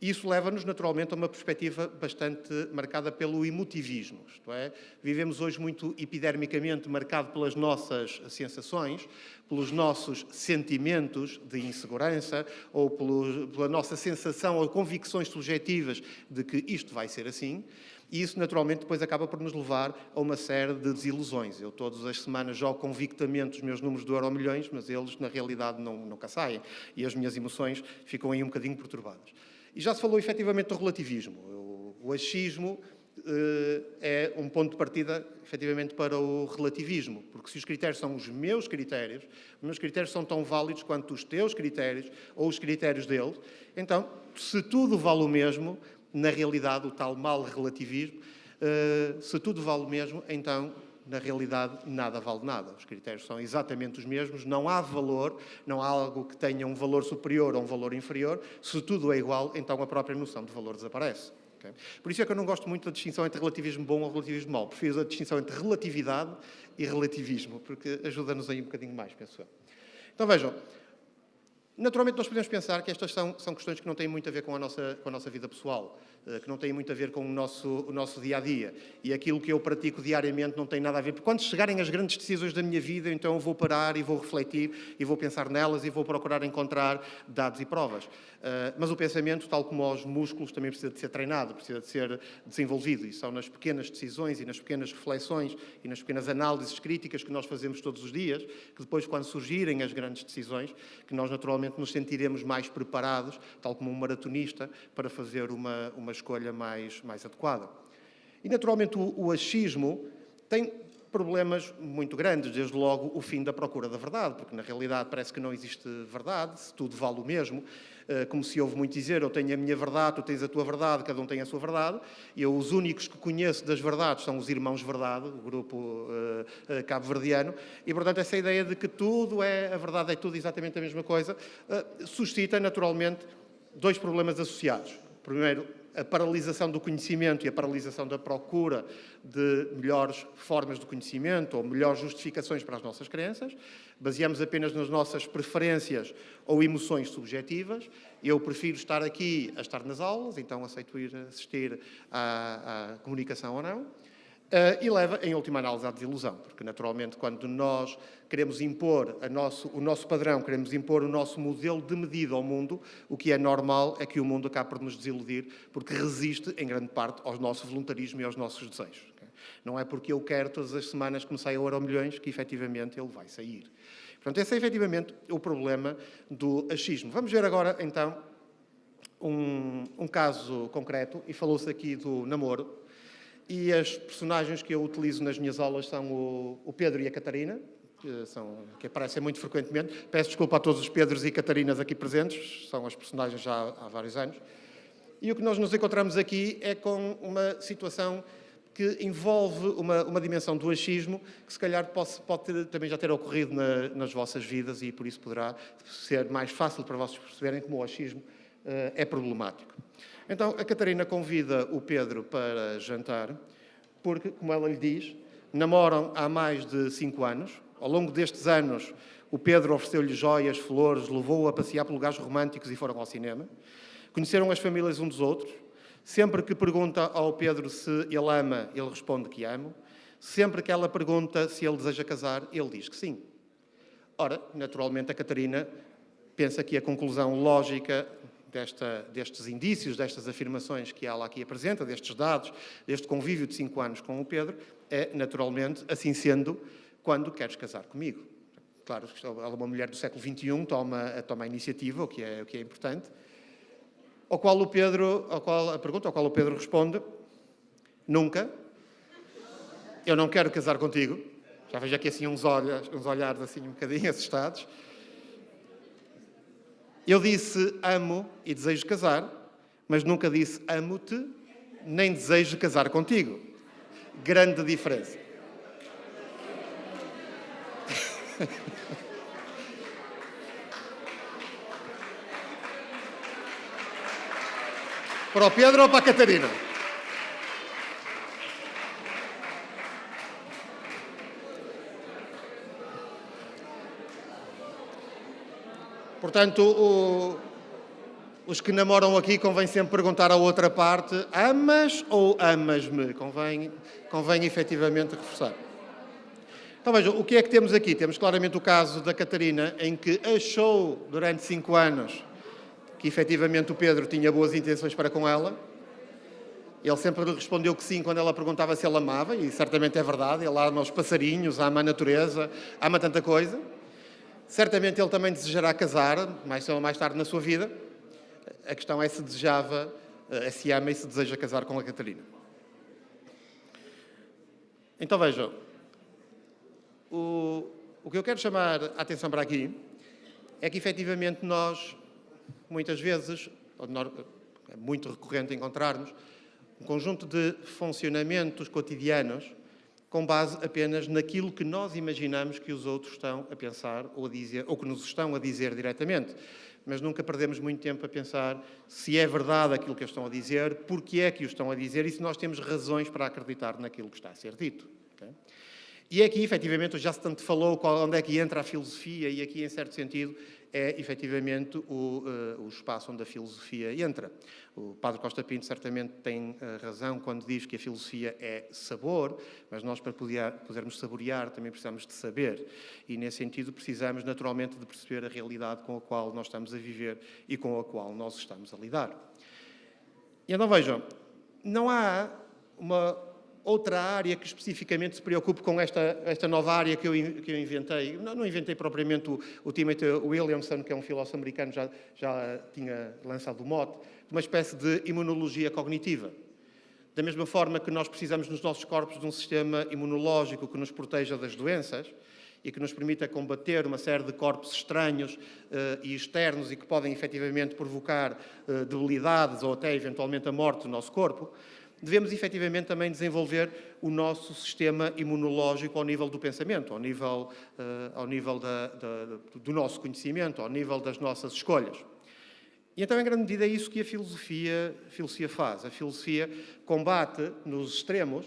Isso leva-nos, naturalmente, a uma perspectiva bastante marcada pelo emotivismo, isto é, vivemos hoje muito epidermicamente marcado pelas nossas sensações, pelos nossos sentimentos de insegurança ou pela nossa sensação ou convicções subjetivas de que isto vai ser assim. E isso, naturalmente, depois acaba por nos levar a uma série de desilusões. Eu, todas as semanas, jogo convictamente os meus números do Euromilhões, mas eles, na realidade, nunca saem. E as minhas emoções ficam aí um bocadinho perturbadas. E já se falou, efetivamente, do relativismo. O achismo é um ponto de partida, efetivamente, para o relativismo. Porque se os critérios são os meus critérios são tão válidos quanto os teus critérios ou os critérios deles, então, se tudo vale o mesmo, na realidade, o tal mal relativismo, se tudo vale o mesmo, então, na realidade, nada vale nada. Os critérios são exatamente os mesmos, não há valor, não há algo que tenha um valor superior ou um valor inferior. Se tudo é igual, então a própria noção de valor desaparece. Okay? Por isso é que eu não gosto muito da distinção entre relativismo bom ou relativismo mau. Prefiro a distinção entre relatividade e relativismo, porque ajuda-nos aí um bocadinho mais, penso eu. Então vejam, Naturalmente, nós podemos pensar que estas são questões que não têm muito a ver com a nossa vida pessoal, que não têm muito a ver com o nosso dia-a-dia. E aquilo que eu pratico diariamente não tem nada a ver. Porque quando chegarem as grandes decisões da minha vida, então eu vou parar e vou refletir e vou pensar nelas e vou procurar encontrar dados e provas. Mas o pensamento, tal como os músculos, também precisa de ser treinado, precisa de ser desenvolvido. E são nas pequenas decisões e nas pequenas reflexões e nas pequenas análises críticas que nós fazemos todos os dias, que depois, quando surgirem as grandes decisões, que nós naturalmente nos sentiremos mais preparados, tal como um maratonista, para fazer uma escolha mais adequada. E, naturalmente, o achismo tem problemas muito grandes, desde logo o fim da procura da verdade, porque, na realidade, parece que não existe verdade, se tudo vale o mesmo, como se ouve muito dizer, eu tenho a minha verdade, tu tens a tua verdade, cada um tem a sua verdade, e eu, os únicos que conheço das verdades são os Irmãos Verdade, o grupo cabo-verdiano, e, portanto, essa ideia de que tudo a verdade é tudo exatamente a mesma coisa, suscita, naturalmente, dois problemas associados. Primeiro, a paralisação do conhecimento e a paralisação da procura de melhores formas de conhecimento ou melhores justificações para as nossas crenças. Baseamos apenas nas nossas preferências ou emoções subjetivas. Eu prefiro estar aqui a estar nas aulas, então aceito ir assistir à comunicação ou não. E leva, em última análise, à desilusão, porque, naturalmente, quando nós queremos impor o nosso padrão, queremos impor o nosso modelo de medida ao mundo, o que é normal é que o mundo acabe por nos desiludir, porque resiste, em grande parte, ao nosso voluntarismo e aos nossos desejos. Não é porque eu quero todas as semanas que me saia o Euromilhões que, efetivamente, ele vai sair. Portanto, esse é, efetivamente, o problema do achismo. Vamos ver agora, então, um caso concreto, e falou-se aqui do namoro. E as personagens que eu utilizo nas minhas aulas são o Pedro e a Catarina, que aparecem muito frequentemente. Peço desculpa a todos os Pedros e Catarinas aqui presentes, são as personagens já há vários anos. E o que nós nos encontramos aqui é com uma situação que envolve uma dimensão do achismo que, se calhar, pode também já ter ocorrido nas vossas vidas e, por isso, poderá ser mais fácil para vocês perceberem como o achismo é problemático. Então, a Catarina convida o Pedro para jantar, porque, como ela lhe diz, namoram há mais de 5 anos. Ao longo destes anos, o Pedro ofereceu-lhe joias, flores, levou-o a passear por lugares românticos e foram ao cinema. Conheceram as famílias um dos outros. Sempre que pergunta ao Pedro se ele ama, ele responde que ama. Sempre que ela pergunta se ele deseja casar, ele diz que sim. Ora, naturalmente, a Catarina pensa que a conclusão lógica destes indícios, destas afirmações que ela aqui apresenta, destes dados, deste convívio de 5 anos com o Pedro, é, naturalmente, assim sendo, quando queres casar comigo. Claro, ela é uma mulher do século XXI, toma a iniciativa, o que é importante. A pergunta ao qual o Pedro responde, nunca, eu não quero casar contigo. Já vejo aqui assim uns olhares assim um bocadinho assustados. Eu disse amo e desejo casar, mas nunca disse amo-te, nem desejo casar contigo. Grande diferença. Para o Pedro ou para a Catarina? Portanto, os que namoram aqui convém sempre perguntar à outra parte, amas ou amas-me? Convém efetivamente reforçar. Então vejam, o que é que temos aqui? Temos claramente o caso da Catarina, em que achou durante 5 anos que efetivamente o Pedro tinha boas intenções para com ela. Ele sempre lhe respondeu que sim quando ela perguntava se ele amava, e certamente é verdade, ele ama os passarinhos, ama a natureza, ama tanta coisa. Certamente ele também desejará casar, mais cedo ou mais tarde na sua vida. A questão é se se ama e se deseja casar com a Catarina. Então vejam, o que eu quero chamar a atenção para aqui é que efetivamente nós, muitas vezes, é muito recorrente encontrarmos um conjunto de funcionamentos cotidianos com base apenas naquilo que nós imaginamos que os outros estão a pensar ou a dizer, ou que nos estão a dizer diretamente. Mas nunca perdemos muito tempo a pensar se é verdade aquilo que eles estão a dizer, porque é que o estão a dizer e se nós temos razões para acreditar naquilo que está a ser dito. Okay? E aqui, efetivamente, já se tanto falou onde é que entra a filosofia e aqui, em certo sentido, é efetivamente o espaço onde a filosofia entra. O Padre Costa Pinto certamente tem razão quando diz que a filosofia é sabor, mas nós, para podermos saborear, também precisamos de saber. E, nesse sentido, precisamos naturalmente de perceber a realidade com a qual nós estamos a viver e com a qual nós estamos a lidar. E então, vejam, não há uma outra área que especificamente se preocupe com esta nova área que eu inventei. Não inventei propriamente o Timothy Williamson, que é um filósofo americano, já tinha lançado o mote, de uma espécie de imunologia cognitiva. Da mesma forma que nós precisamos nos nossos corpos de um sistema imunológico que nos proteja das doenças e que nos permita combater uma série de corpos estranhos e externos e que podem efetivamente provocar debilidades ou até eventualmente a morte do nosso corpo, devemos efetivamente também desenvolver o nosso sistema imunológico ao nível do pensamento, ao nível do nosso conhecimento, ao nível das nossas escolhas. E então, em grande medida, é isso que a filosofia faz. A filosofia combate, nos extremos,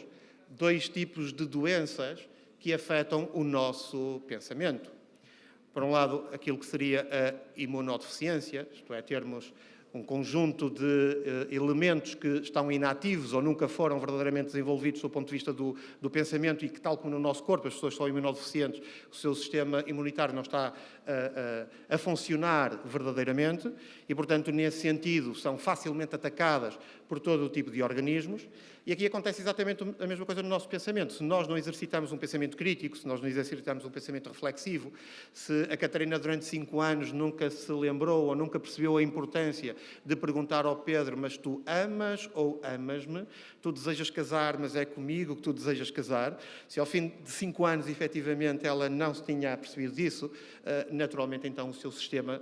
dois tipos de doenças que afetam o nosso pensamento. Por um lado, aquilo que seria a imunodeficiência, isto é, termos um conjunto de elementos que estão inativos ou nunca foram verdadeiramente desenvolvidos do ponto de vista do pensamento e que, tal como no nosso corpo, as pessoas são imunodeficientes, o seu sistema imunitário não está a funcionar verdadeiramente e, portanto, nesse sentido, são facilmente atacadas por todo o tipo de organismos. E aqui acontece exatamente a mesma coisa no nosso pensamento. Se nós não exercitamos um pensamento crítico, se nós não exercitamos um pensamento reflexivo, se a Catarina durante 5 anos nunca se lembrou ou nunca percebeu a importância de perguntar ao Pedro: mas tu amas ou amas-me? Tu desejas casar, mas é comigo que tu desejas casar? Se ao fim de 5 anos, efetivamente, ela não se tinha percebido disso, naturalmente, então, o seu sistema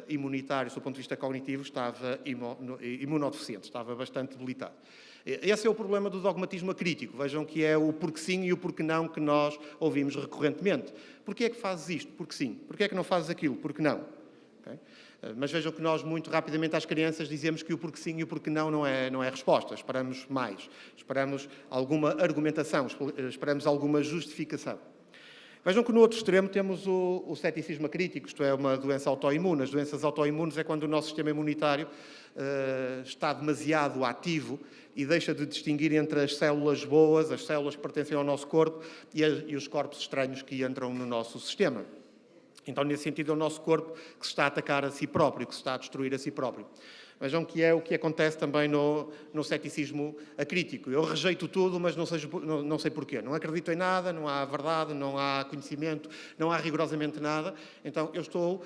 imunitário, do ponto de vista cognitivo, estava imunodeficiente, estava bastante debilitado. Esse é o problema do dogmatismo acrítico. Vejam que é o porque sim e o porque não que nós ouvimos recorrentemente. Porquê é que fazes isto? Porque sim. Porquê é que não fazes aquilo? Porque não. Okay? Mas vejam que nós, muito rapidamente, às crianças dizemos que o porque sim e o porque não é resposta. Esperamos mais. Esperamos alguma argumentação, esperamos alguma justificação. Vejam que no outro extremo temos o ceticismo acrítico, isto é, uma doença autoimune. As doenças autoimunes é quando o nosso sistema imunitário está demasiado ativo e deixa de distinguir entre as células boas, as células que pertencem ao nosso corpo e os corpos estranhos que entram no nosso sistema. Então, nesse sentido, é o nosso corpo que se está a atacar a si próprio, que se está a destruir a si próprio. Vejam que é o que acontece também no ceticismo acrítico. Eu rejeito tudo, mas não sei porquê. Não acredito em nada, não há verdade, não há conhecimento, não há rigorosamente nada. Então, eu estou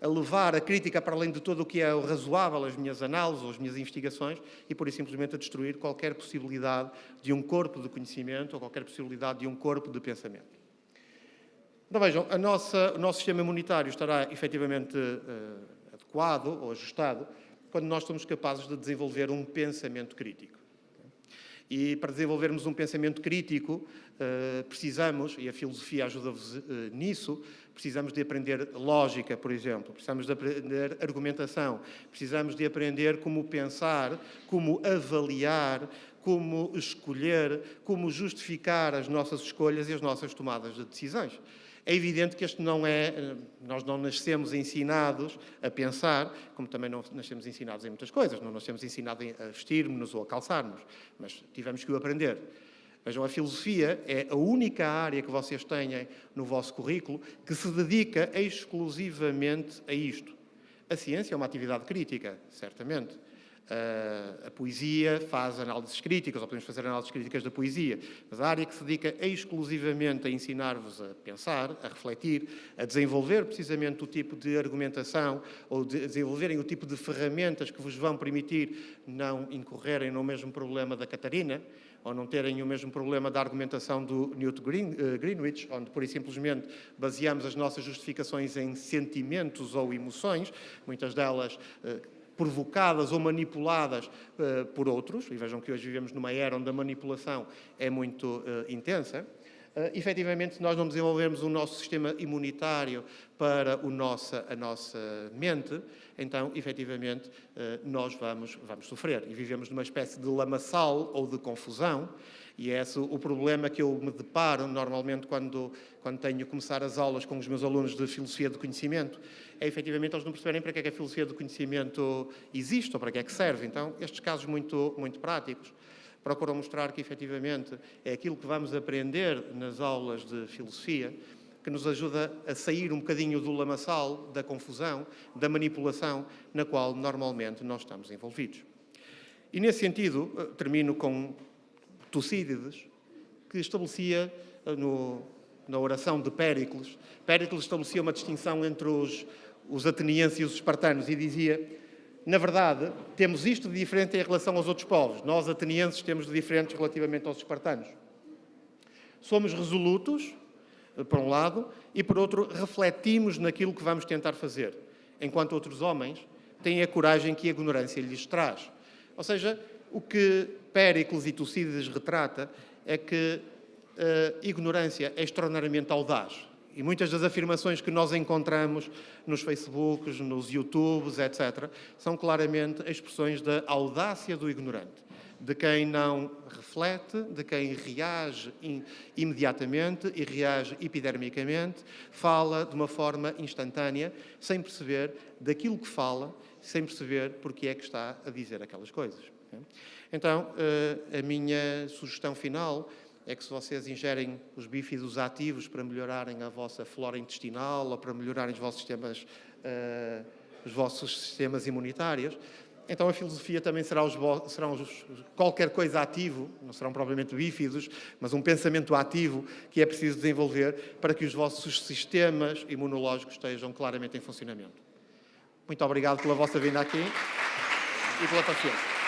a levar a crítica para além de tudo o que é o razoável, as minhas análises ou as minhas investigações, e por isso simplesmente a destruir qualquer possibilidade de um corpo de conhecimento ou qualquer possibilidade de um corpo de pensamento. Então, vejam, o nosso sistema imunitário estará efetivamente adequado ou ajustado quando nós somos capazes de desenvolver um pensamento crítico. E para desenvolvermos um pensamento crítico, precisamos, e a filosofia ajuda-vos nisso, precisamos de aprender lógica, por exemplo, precisamos de aprender argumentação, precisamos de aprender como pensar, como avaliar, como escolher, como justificar as nossas escolhas e as nossas tomadas de decisões. É evidente que nós não nascemos ensinados a pensar, como também não nascemos ensinados em muitas coisas, não nascemos ensinados a vestir-nos ou a calçar-nos, mas tivemos que o aprender. Vejam, a filosofia é a única área que vocês têm no vosso currículo que se dedica exclusivamente a isto. A ciência é uma atividade crítica, certamente. A poesia faz análises críticas, ou podemos fazer análises críticas da poesia, mas a área que se dedica exclusivamente a ensinar-vos a pensar, a refletir, a desenvolver precisamente o tipo de argumentação ou de desenvolverem o tipo de ferramentas que vos vão permitir não incorrerem no mesmo problema da Catarina, ou não terem o mesmo problema da argumentação do Newt Greenwich, onde, por e simplesmente, baseamos as nossas justificações em sentimentos ou emoções, muitas delas provocadas ou manipuladas por outros, e vejam que hoje vivemos numa era onde a manipulação é muito intensa. Efetivamente, se nós não desenvolvermos o nosso sistema imunitário para a nossa mente, então, efetivamente, nós vamos sofrer. E vivemos numa espécie de lamaçal ou de confusão, e é esse o problema que eu me deparo normalmente quando tenho que começar as aulas com os meus alunos de filosofia do conhecimento, é efetivamente eles não perceberem para que é que a filosofia do conhecimento existe ou para que é que serve. Então, estes casos muito práticos procuram mostrar que, efetivamente, é aquilo que vamos aprender nas aulas de filosofia que nos ajuda a sair um bocadinho do lamaçal, da confusão, da manipulação na qual normalmente nós estamos envolvidos. E, nesse sentido, termino com Tucídides, que estabelecia na oração de Péricles, Péricles estabelecia uma distinção entre os atenienses e os espartanos e dizia: na verdade, temos isto de diferente em relação aos outros povos. Nós, atenienses, temos de diferentes relativamente aos espartanos. Somos resolutos, por um lado, e, por outro, refletimos naquilo que vamos tentar fazer, enquanto outros homens têm a coragem que a ignorância lhes traz. Ou seja, o que Péricles e Tucídides retrata é que a ignorância é extraordinariamente audaz. E muitas das afirmações que nós encontramos nos Facebooks, nos YouTubes, etc., são claramente expressões da audácia do ignorante, de quem não reflete, de quem reage imediatamente e reage epidermicamente, fala de uma forma instantânea, sem perceber daquilo que fala, sem perceber porque é que está a dizer aquelas coisas. Então, a minha sugestão final é que, se vocês ingerem os bífidos ativos para melhorarem a vossa flora intestinal ou para melhorarem os vossos sistemas imunitários, então a filosofia também serão qualquer coisa ativo, não serão propriamente bífidos, mas um pensamento ativo que é preciso desenvolver para que os vossos sistemas imunológicos estejam claramente em funcionamento. Muito obrigado pela vossa vinda aqui e pela paciência.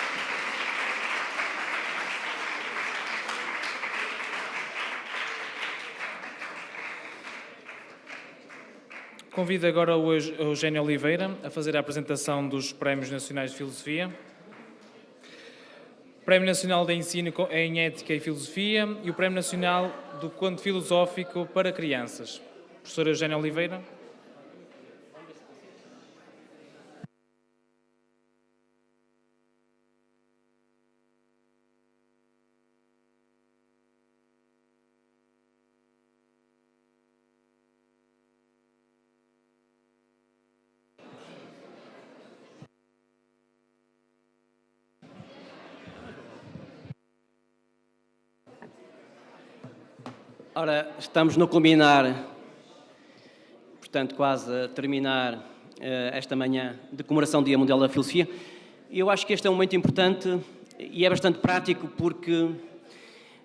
Convido agora o Eugénio Oliveira a fazer a apresentação dos Prémios Nacionais de Filosofia. Prémio Nacional de Ensino em Ética e Filosofia e o Prémio Nacional do Conto Filosófico para Crianças. Professor Eugénio Oliveira.
Ora, estamos no culminar, portanto, quase a terminar esta manhã de comemoração do Dia Mundial da Filosofia. E eu acho que este é um momento importante e é bastante prático porque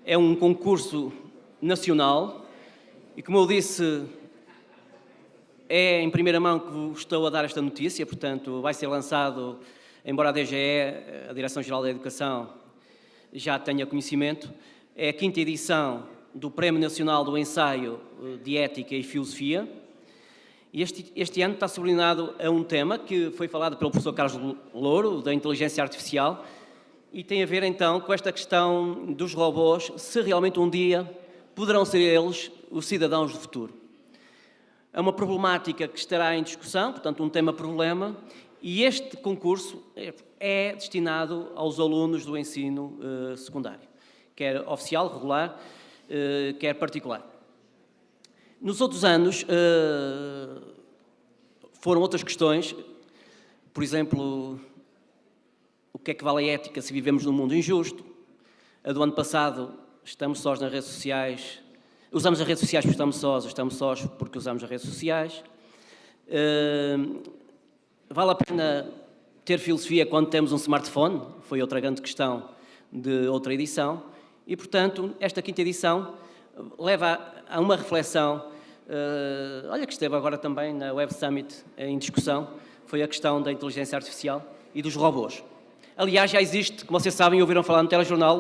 é um concurso nacional e, como eu disse, é em primeira mão que vos estou a dar esta notícia, portanto, vai ser lançado, embora a DGE, a Direção-Geral da Educação, já tenha conhecimento, é a 5ª edição do Prémio Nacional do Ensaio de Ética e Filosofia. E este ano está subordinado a um tema que foi falado pelo professor Carlos Louro, da inteligência artificial, e tem a ver então com esta questão dos robôs, se realmente um dia poderão ser eles os cidadãos do futuro. É uma problemática que estará em discussão, portanto um tema-problema, e este concurso é destinado aos alunos do ensino secundário, quer oficial, regular, quer particular. Nos outros anos foram outras questões, por exemplo, o que é que vale a ética se vivemos num mundo injusto? A do ano passado, estamos sós nas redes sociais, usamos as redes sociais porque estamos sós porque usamos as redes sociais. Vale a pena ter filosofia quando temos um smartphone? Foi outra grande questão de outra edição. E, portanto, esta 5ª edição leva a uma reflexão, olha, que esteve agora também na Web Summit em discussão, foi a questão da inteligência artificial e dos robôs. Aliás, já existe, como vocês sabem, ouviram falar no telejornal,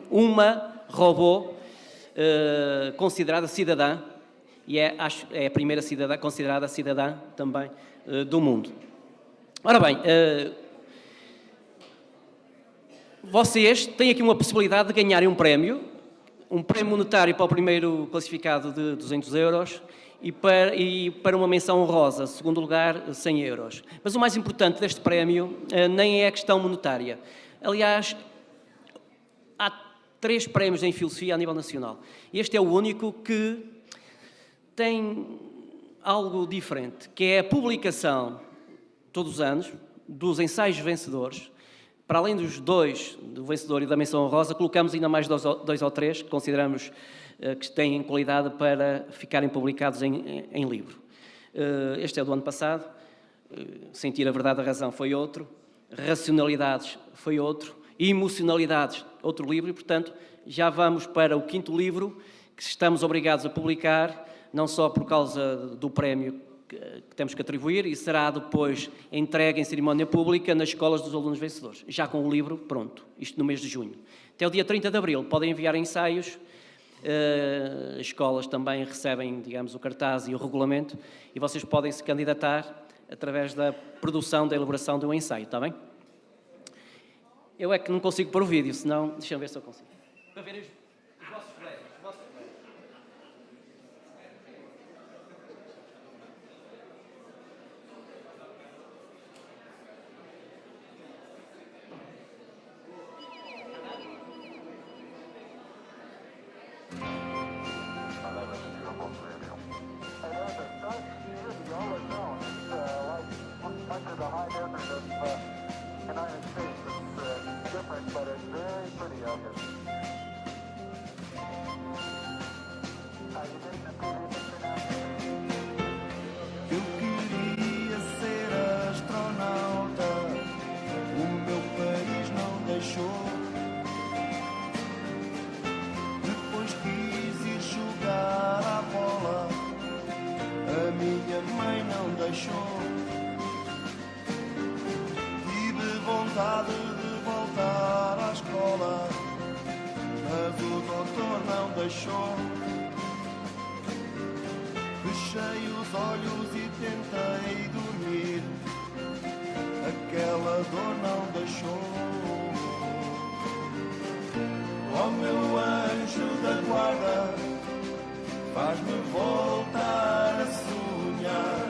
uma robô considerada cidadã, e é a primeira cidadã considerada cidadã também do mundo. Ora bem, vocês têm aqui uma possibilidade de ganharem um prémio um prémio monetário para o primeiro classificado de 200 euros e para uma menção honrosa, segundo lugar, 100 euros. Mas o mais importante deste prémio nem é a questão monetária. Aliás, há 3 prémios em filosofia a nível nacional. Este é o único que tem algo diferente, que é a publicação, todos os anos, dos ensaios vencedores. Para além dos 2, do vencedor e da menção honrosa, colocamos ainda mais 2 ou 3 que consideramos que têm qualidade para ficarem publicados em livro. Este é do ano passado, Sentir a Verdade e a Razão foi outro, Racionalidades foi outro, e Emocionalidades, outro livro, e, portanto, já vamos para o 5º livro que estamos obrigados a publicar, não só por causa do prémio que temos que atribuir, e será depois entregue em cerimónia pública nas escolas dos alunos vencedores, já com o livro pronto, isto no mês de junho. Até o dia 30 de abril podem enviar ensaios, as escolas também recebem, digamos, o cartaz e o regulamento, e vocês podem se candidatar através da produção, da elaboração de um ensaio, está bem? Eu é que não consigo pôr o vídeo, senão, deixa-me ver se eu consigo. Para verem os vossos colegas,
Eu queria ser astronauta, o meu país não deixou. Depois quis ir jogar a bola, a minha mãe não deixou. Tive vontade de voltar à escola, mas o doutor não deixou. Fechei os olhos e tentei dormir, aquela dor não deixou. Oh meu anjo da guarda, faz-me voltar a sonhar,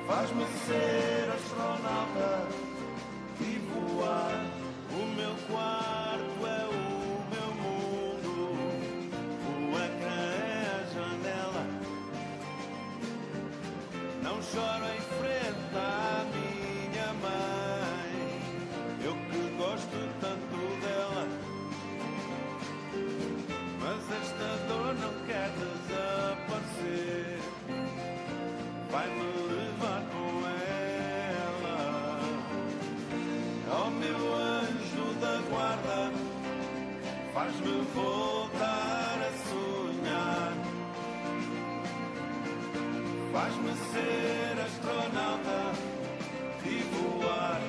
faz-me ser astronauta e voar. O meu quarto é o meu mundo, o ecrã é a janela. Não choro em frente à minha mãe, eu que gosto tanto dela. Mas esta dor não quer desaparecer, vai-me levar com ela. Oh meu anjo da guarda, faz-me voltar a sonhar, faz-me ser astronauta e voar.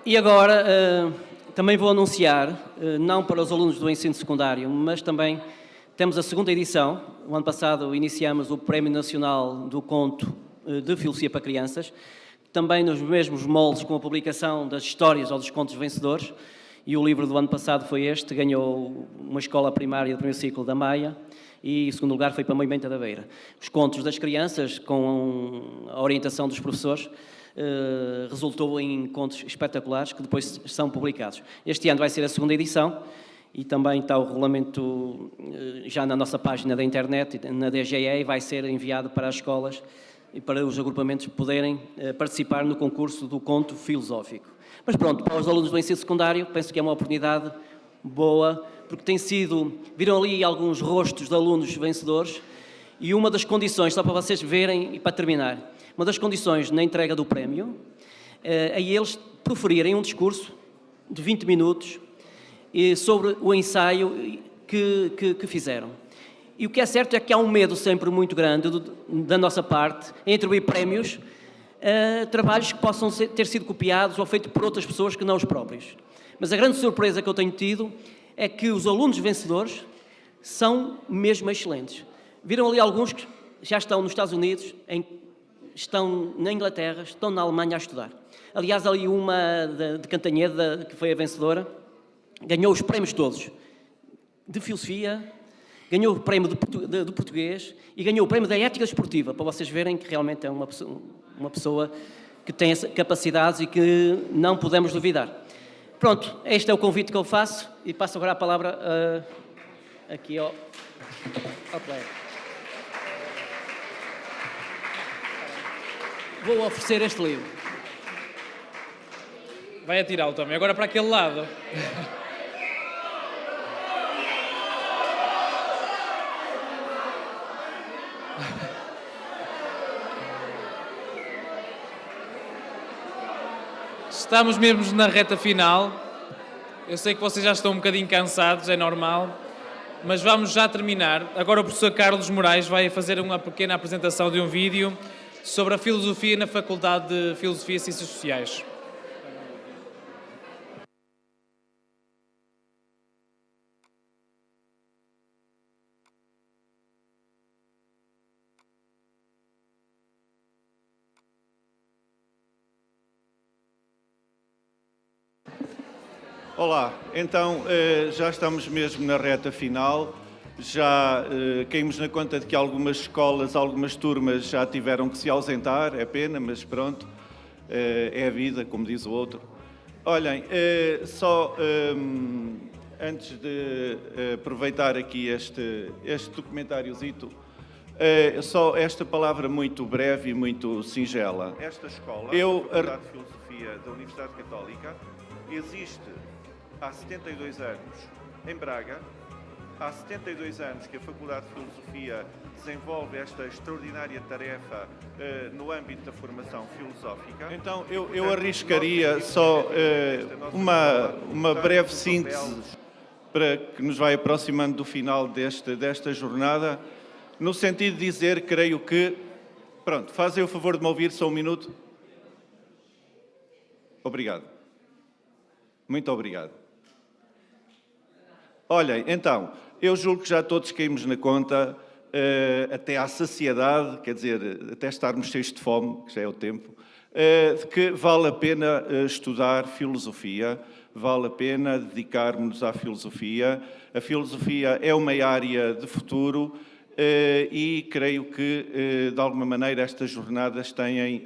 E agora também vou anunciar, não para os alunos do ensino secundário, mas também temos a segunda edição. O ano passado iniciamos o Prémio Nacional do Conto de filosofia para crianças, também nos mesmos moldes com a publicação das histórias ou dos contos vencedores, e o livro do ano passado foi este, ganhou uma escola primária do primeiro ciclo da Maia, e em segundo lugar foi para a Moimenta da Beira. Os contos das crianças, com a orientação dos professores, resultou em contos espetaculares que depois são publicados. Este ano vai ser a segunda edição e também está o regulamento já na nossa página da internet, na DGE, e vai ser enviado para as escolas e para os agrupamentos poderem participar no concurso do conto filosófico. Mas pronto, para os alunos do ensino secundário, penso que é uma oportunidade boa, porque viram ali alguns rostos de alunos vencedores, e uma das condições, só para vocês verem e para terminar, uma das condições na entrega do prémio é eles proferirem um discurso de 20 minutos sobre o ensaio que fizeram. E o que é certo é que há um medo sempre muito grande da nossa parte em atribuir prémios a trabalhos que possam ter sido copiados ou feitos por outras pessoas que não os próprios. Mas a grande surpresa que eu tenho tido é que os alunos vencedores são mesmo excelentes. Viram ali alguns que já estão nos Estados Unidos, estão na Inglaterra, estão na Alemanha a estudar. Aliás, ali uma de Cantanhede, que foi a vencedora, ganhou os prémios todos, de filosofia, ganhou o prémio de português e ganhou o prémio da ética desportiva, para vocês verem que realmente é uma pessoa que tem capacidades e que não podemos duvidar. Pronto, este é o convite que eu faço e passo agora a palavra aqui ao colega. Vou oferecer este livro.
Vai atirá-lo também. Agora para aquele lado. Estamos mesmo na reta final. Eu sei que vocês já estão um bocadinho cansados, é normal. Mas vamos já terminar. Agora o professor Carlos Moraes vai fazer uma pequena apresentação de um vídeo sobre a filosofia na Faculdade de Filosofia e Ciências Sociais.
Olá, então já estamos mesmo na reta final. Já caímos na conta de que algumas escolas, algumas turmas já tiveram que se ausentar, é pena, mas pronto, é a vida, como diz o outro. Olhem, antes de aproveitar aqui este documentáriozito, só esta palavra muito breve e muito singela. Esta escola, a Faculdade de Filosofia da Universidade Católica, existe há 72 anos em Braga. Há 72 anos que a Faculdade de Filosofia desenvolve esta extraordinária tarefa no âmbito da formação filosófica. Então, eu arriscaria só uma breve síntese para que nos vai aproximando do final desta jornada, no sentido de dizer, creio que... Pronto, fazem o favor de me ouvir só um minuto. Obrigado. Muito obrigado. Olhem, então... Eu julgo que já todos caímos na conta, até à saciedade, quer dizer, até estarmos cheios de fome, que já é o tempo, de que vale a pena estudar filosofia, vale a pena dedicarmos-nos à filosofia. A filosofia é uma área de futuro e creio que, de alguma maneira, estas jornadas têm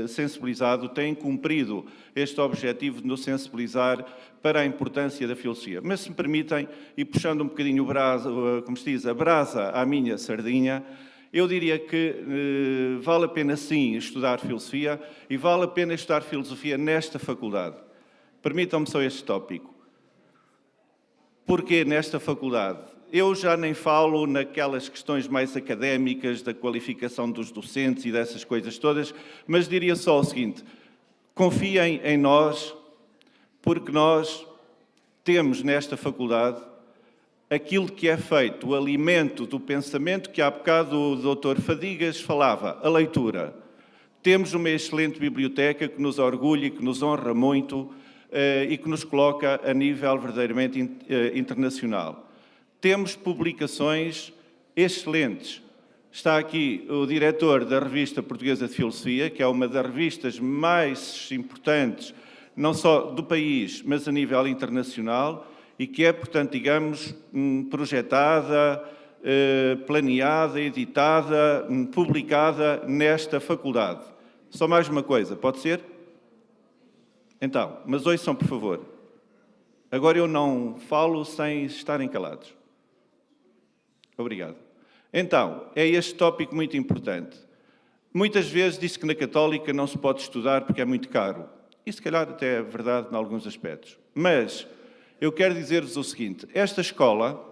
sensibilizado, têm cumprido este objetivo de nos sensibilizar para a importância da filosofia. Mas, se me permitem, e puxando um bocadinho como se diz, a brasa à minha sardinha, eu diria que vale a pena, sim, estudar filosofia e vale a pena estudar filosofia nesta faculdade. Permitam-me só este tópico. Porquê nesta faculdade? Eu já nem falo naquelas questões mais académicas da qualificação dos docentes e dessas coisas todas, mas diria só o seguinte: confiem em nós, porque nós temos nesta faculdade aquilo que é feito, o alimento do pensamento que há bocado o Dr. Fadigas falava, a leitura. Temos uma excelente biblioteca que nos orgulha e que nos honra muito e que nos coloca a nível verdadeiramente internacional. Temos publicações excelentes. Está aqui o diretor da Revista Portuguesa de Filosofia, que é uma das revistas mais importantes, não só do país, mas a nível internacional, e que é, portanto, digamos, projetada, planeada, editada, publicada nesta faculdade. Só mais uma coisa, pode ser? Então, mas ouçam, por favor. Agora eu não falo sem estarem calados. Obrigado. Então, é este tópico muito importante. Muitas vezes diz que na Católica não se pode estudar porque é muito caro. E se calhar até é verdade em alguns aspectos. Mas eu quero dizer-vos o seguinte, esta escola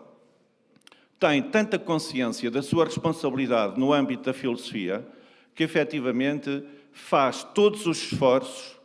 tem tanta consciência da sua responsabilidade no âmbito da filosofia que efetivamente faz todos os esforços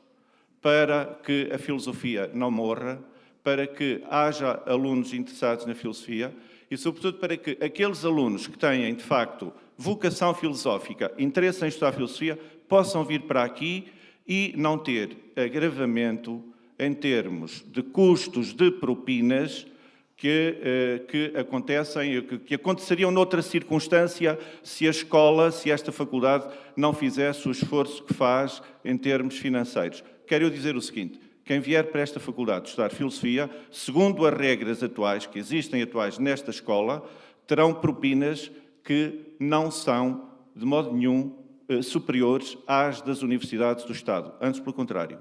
para que a filosofia não morra, para que haja alunos interessados na filosofia e, sobretudo, para que aqueles alunos que têm, de facto, vocação filosófica, interesse em estudar filosofia, possam vir para aqui e não ter agravamento em termos de custos de propinas que acontecem, que aconteceriam noutra circunstância se a escola, se esta faculdade não fizesse o esforço que faz em termos financeiros. Quero dizer o seguinte, quem vier para esta faculdade estudar filosofia, segundo as regras atuais, que existem atuais nesta escola, terão propinas que não são, de modo nenhum, superiores às das universidades do Estado. Antes, pelo contrário.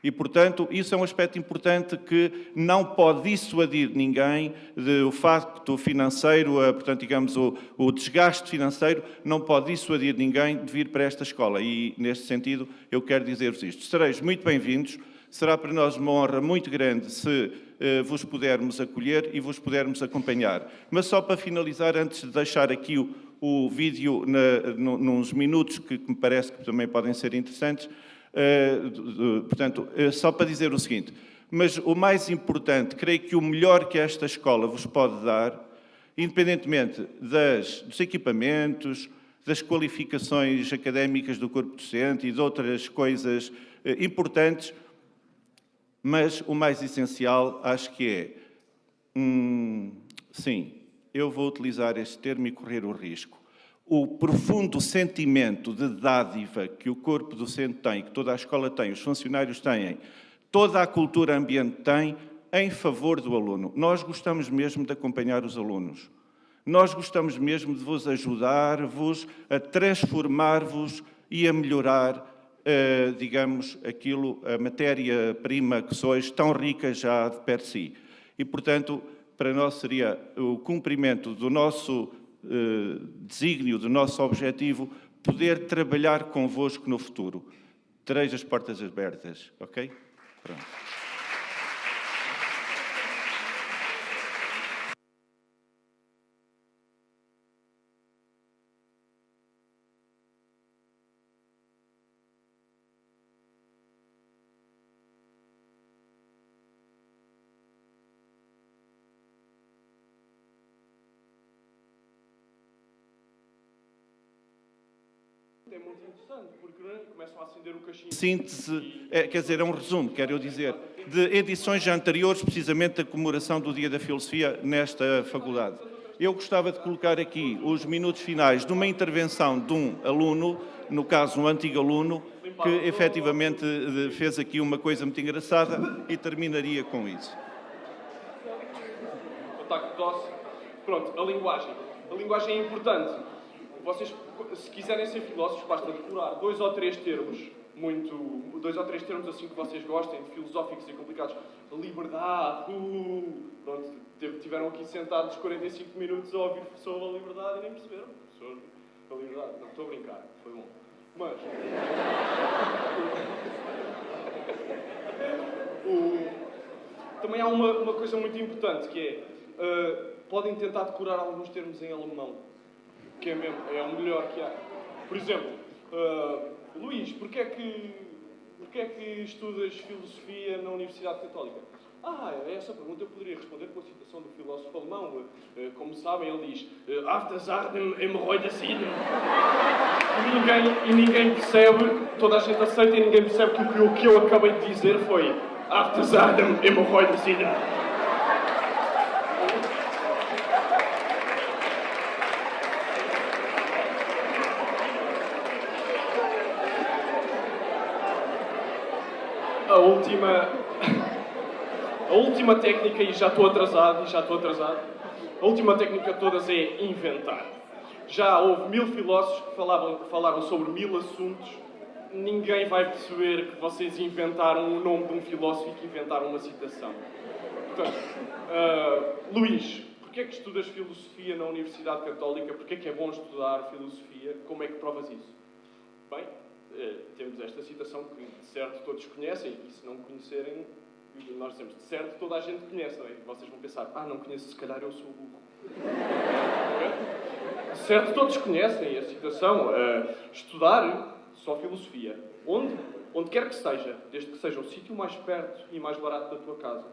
E, portanto, isso é um aspecto importante que não pode dissuadir ninguém do facto financeiro, portanto, digamos, o desgaste financeiro, não pode dissuadir ninguém de vir para esta escola. E, neste sentido, eu quero dizer-vos isto. Sereis muito bem-vindos. Será para nós uma honra muito grande se vos pudermos acolher e vos pudermos acompanhar. Mas só para finalizar, antes de deixar aqui o vídeo nos minutos que me parece que também podem ser interessantes, portanto, só para dizer o seguinte, mas o mais importante, creio que o melhor que esta escola vos pode dar, independentemente dos equipamentos, das qualificações académicas do corpo docente e de outras coisas importantes, mas o mais essencial acho que é, sim, eu vou utilizar este termo e correr o risco, o profundo sentimento de dádiva que o corpo docente tem, que toda a escola tem, os funcionários têm, toda a cultura ambiente tem, em favor do aluno. Nós gostamos mesmo de acompanhar os alunos. Nós gostamos mesmo de vos ajudar, a transformar-vos e a melhorar digamos, a matéria-prima que sois, tão rica já de per si. E, portanto, para nós seria o cumprimento do nosso desígnio, do nosso objetivo, poder trabalhar convosco no futuro. Tereis as portas abertas, ok? Pronto.
É muito interessante, porque começam a acender o cachimbo.
Síntese, quer dizer, é um resumo, quero dizer, de edições já anteriores, precisamente da comemoração do Dia da Filosofia nesta faculdade. Eu gostava de colocar aqui os minutos finais de uma intervenção de um aluno, no caso um antigo aluno, que efetivamente fez aqui uma coisa muito engraçada e terminaria com isso.
Ataque de tosse. Pronto, a linguagem. A linguagem é importante. Vocês, se quiserem ser filósofos, basta decorar 2 ou 3 termos, 2 ou 3 termos assim que vocês gostem, filosóficos e complicados. Liberdade, pronto, tiveram aqui sentados 45 minutos a ouvir sobre a liberdade e nem perceberam. Sobre a liberdade, não, estou a brincar, foi bom. Mas... também há uma coisa muito importante, que é, podem tentar decorar alguns termos em alemão. Que é mesmo, é o melhor que há. Por exemplo, Luís, porquê é que estudas filosofia na Universidade Católica? Essa pergunta eu poderia responder com a citação do filósofo alemão. Como sabem, ele diz After Sarden Hemorrhoidaciden. E ninguém percebe, toda a gente aceita e ninguém percebe que o que eu acabei de dizer foi After Sarden Hemorrhoidaciden. a última técnica, e já estou atrasado, a última técnica de todas é inventar. Já houve 1000 filósofos que falaram sobre 1000 assuntos. Ninguém vai perceber que vocês inventaram o nome de um filósofo e que inventaram uma citação. Portanto, Luís, porquê é que estudas filosofia na Universidade Católica? Porquê é que é bom estudar filosofia? Como é que provas isso? Bem, temos esta citação que de certo todos conhecem, e se não conhecerem, nós dizemos de certo toda a gente conhece, não é? E vocês vão pensar, não conheço, se calhar eu sou burro. De certo todos conhecem a citação, estudar só filosofia. Onde? Onde quer que seja, desde que seja o sítio mais perto e mais barato da tua casa.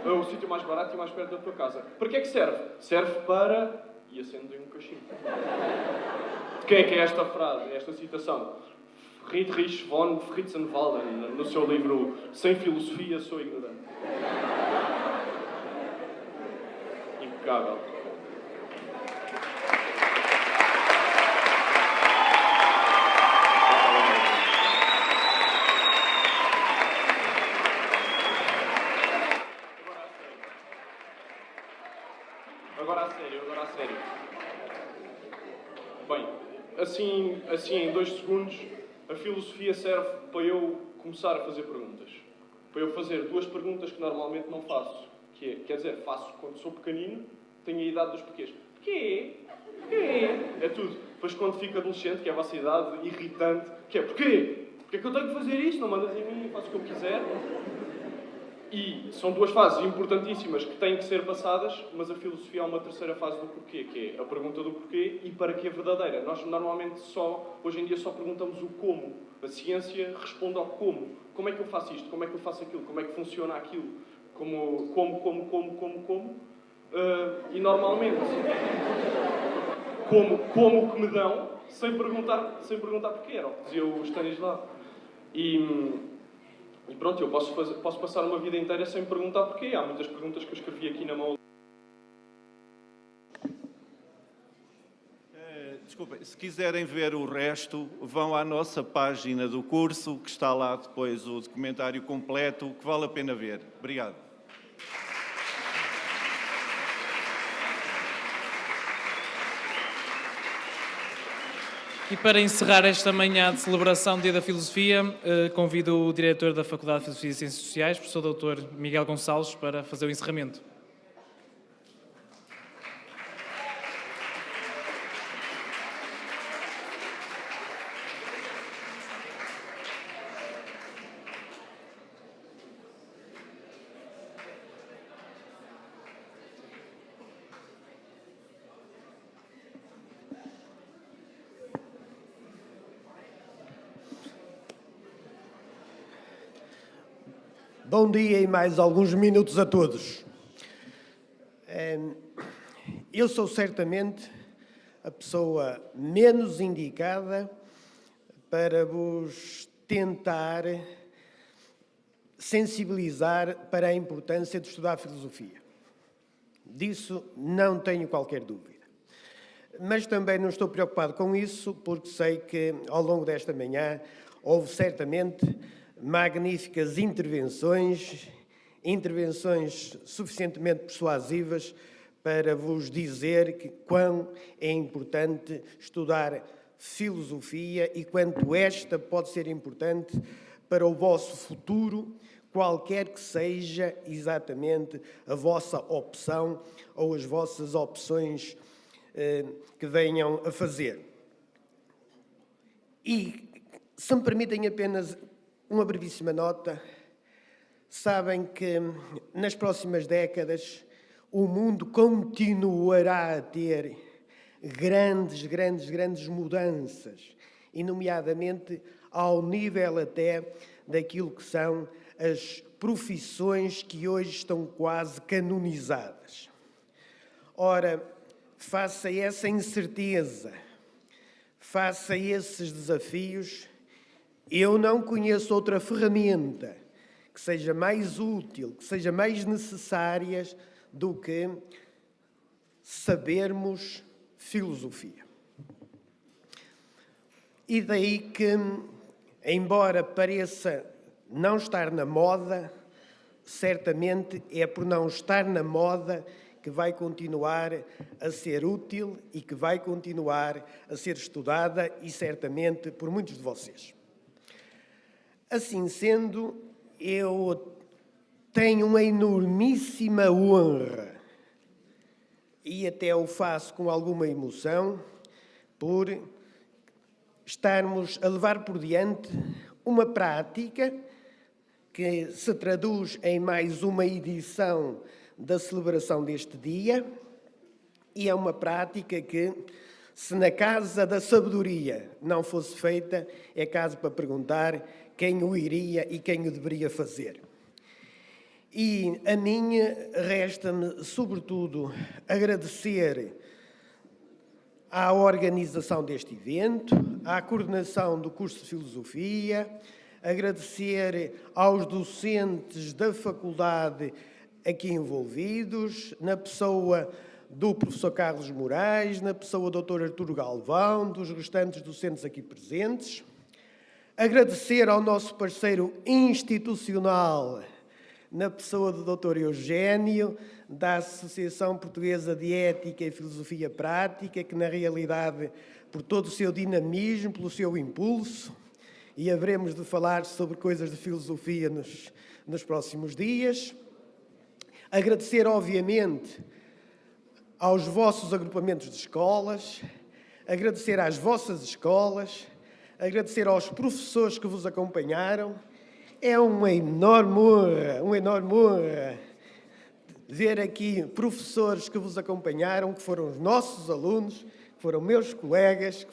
O sítio mais barato e mais perto da tua casa. Para que é que serve? Serve para... E acendem um cachimbo. De quem é esta frase, esta citação? Friedrich von Fritzenwalden, no seu livro Sem Filosofia Sou Ignorante. Impecável. Agora a sério. Bem, assim em 2 segundos, a filosofia serve para eu começar a fazer perguntas. Para eu fazer 2 perguntas que normalmente não faço. Quer dizer, faço quando sou pequenino, tenho a idade dos porquês. Porquê? É tudo. Depois quando fico adolescente, que é a vossa idade irritante, que é porquê? Porquê é que eu tenho que fazer isto? Não mandas em mim, faço o que eu quiser. E são 2 fases importantíssimas que têm que ser passadas, mas a filosofia há uma terceira fase do porquê, que é a pergunta do porquê e para que é verdadeira. Nós normalmente hoje em dia só perguntamos o como. A ciência responde ao como. Como é que eu faço isto? Como é que eu faço aquilo? Como é que funciona aquilo? Como? E normalmente, como que me dão, sem perguntar porquê. Era o que dizia o Stanislau. E pronto, eu posso passar uma vida inteira sem perguntar porquê. Há muitas perguntas que eu escrevi aqui na mão.
Desculpem, se quiserem ver o resto, vão à nossa página do curso, que está lá depois o documentário completo, que vale a pena ver. Obrigado.
E para encerrar esta manhã de celebração do Dia da Filosofia, convido o diretor da Faculdade de Filosofia e Ciências Sociais, professor Dr. Miguel Gonçalves, para fazer o encerramento.
Bom dia e mais alguns minutos a todos. Eu sou certamente a pessoa menos indicada para vos tentar sensibilizar para a importância de estudar filosofia. Disso não tenho qualquer dúvida. Mas também não estou preocupado com isso, porque sei que ao longo desta manhã houve certamente magníficas intervenções suficientemente persuasivas para vos dizer que quão é importante estudar filosofia e quanto esta pode ser importante para o vosso futuro, qualquer que seja exatamente a vossa opção ou as vossas opções que venham a fazer. E, se me permitem apenas uma brevíssima nota, sabem que nas próximas décadas o mundo continuará a ter grandes mudanças, e nomeadamente ao nível até daquilo que são as profissões que hoje estão quase canonizadas. Ora, face a essa incerteza, face a esses desafios, eu não conheço outra ferramenta que seja mais útil, que seja mais necessária do que sabermos filosofia. E daí que, embora pareça não estar na moda, certamente é por não estar na moda que vai continuar a ser útil e que vai continuar a ser estudada e certamente por muitos de vocês. Assim sendo, eu tenho uma enormíssima honra e até o faço com alguma emoção por estarmos a levar por diante uma prática que se traduz em mais uma edição da celebração deste dia e é uma prática que, se na Casa da Sabedoria não fosse feita, é caso para perguntar quem o iria e quem o deveria fazer. E a mim resta-me, sobretudo, agradecer à organização deste evento, à coordenação do curso de Filosofia, agradecer aos docentes da faculdade aqui envolvidos, na pessoa do professor Carlos Moraes, na pessoa do Dr. Arturo Galvão, dos restantes docentes aqui presentes. Agradecer ao nosso parceiro institucional, na pessoa do Dr. Eugénio, da Associação Portuguesa de Ética e Filosofia Prática, que na realidade, por todo o seu dinamismo, pelo seu impulso, e haveremos de falar sobre coisas de filosofia nos próximos dias. Agradecer, obviamente, aos vossos agrupamentos de escolas, agradecer às vossas escolas, agradecer aos professores que vos acompanharam. É uma enorme honra ver aqui professores que vos acompanharam, que foram os nossos alunos, que foram meus colegas,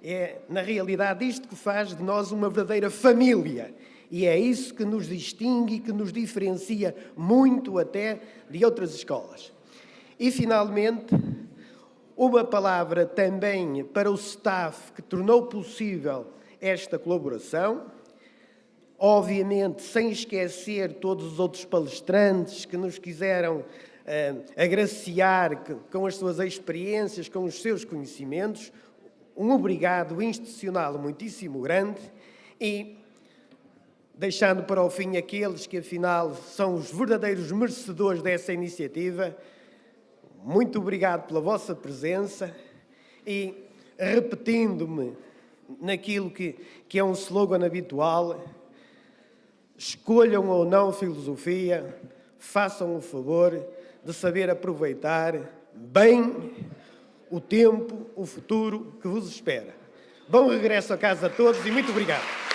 É, na realidade, isto que faz de nós uma verdadeira família. E é isso que nos distingue e que nos diferencia muito até de outras escolas. E, finalmente, uma palavra também para o staff que tornou possível esta colaboração, obviamente sem esquecer todos os outros palestrantes que nos quiseram agraciar com as suas experiências, com os seus conhecimentos. Um obrigado institucional muitíssimo grande e deixando para o fim aqueles que, afinal, são os verdadeiros merecedores dessa iniciativa. Muito obrigado pela vossa presença e, repetindo-me naquilo que é um slogan habitual, escolham ou não filosofia, façam o favor de saber aproveitar bem o tempo, o futuro que vos espera. Bom regresso a casa a todos e muito obrigado.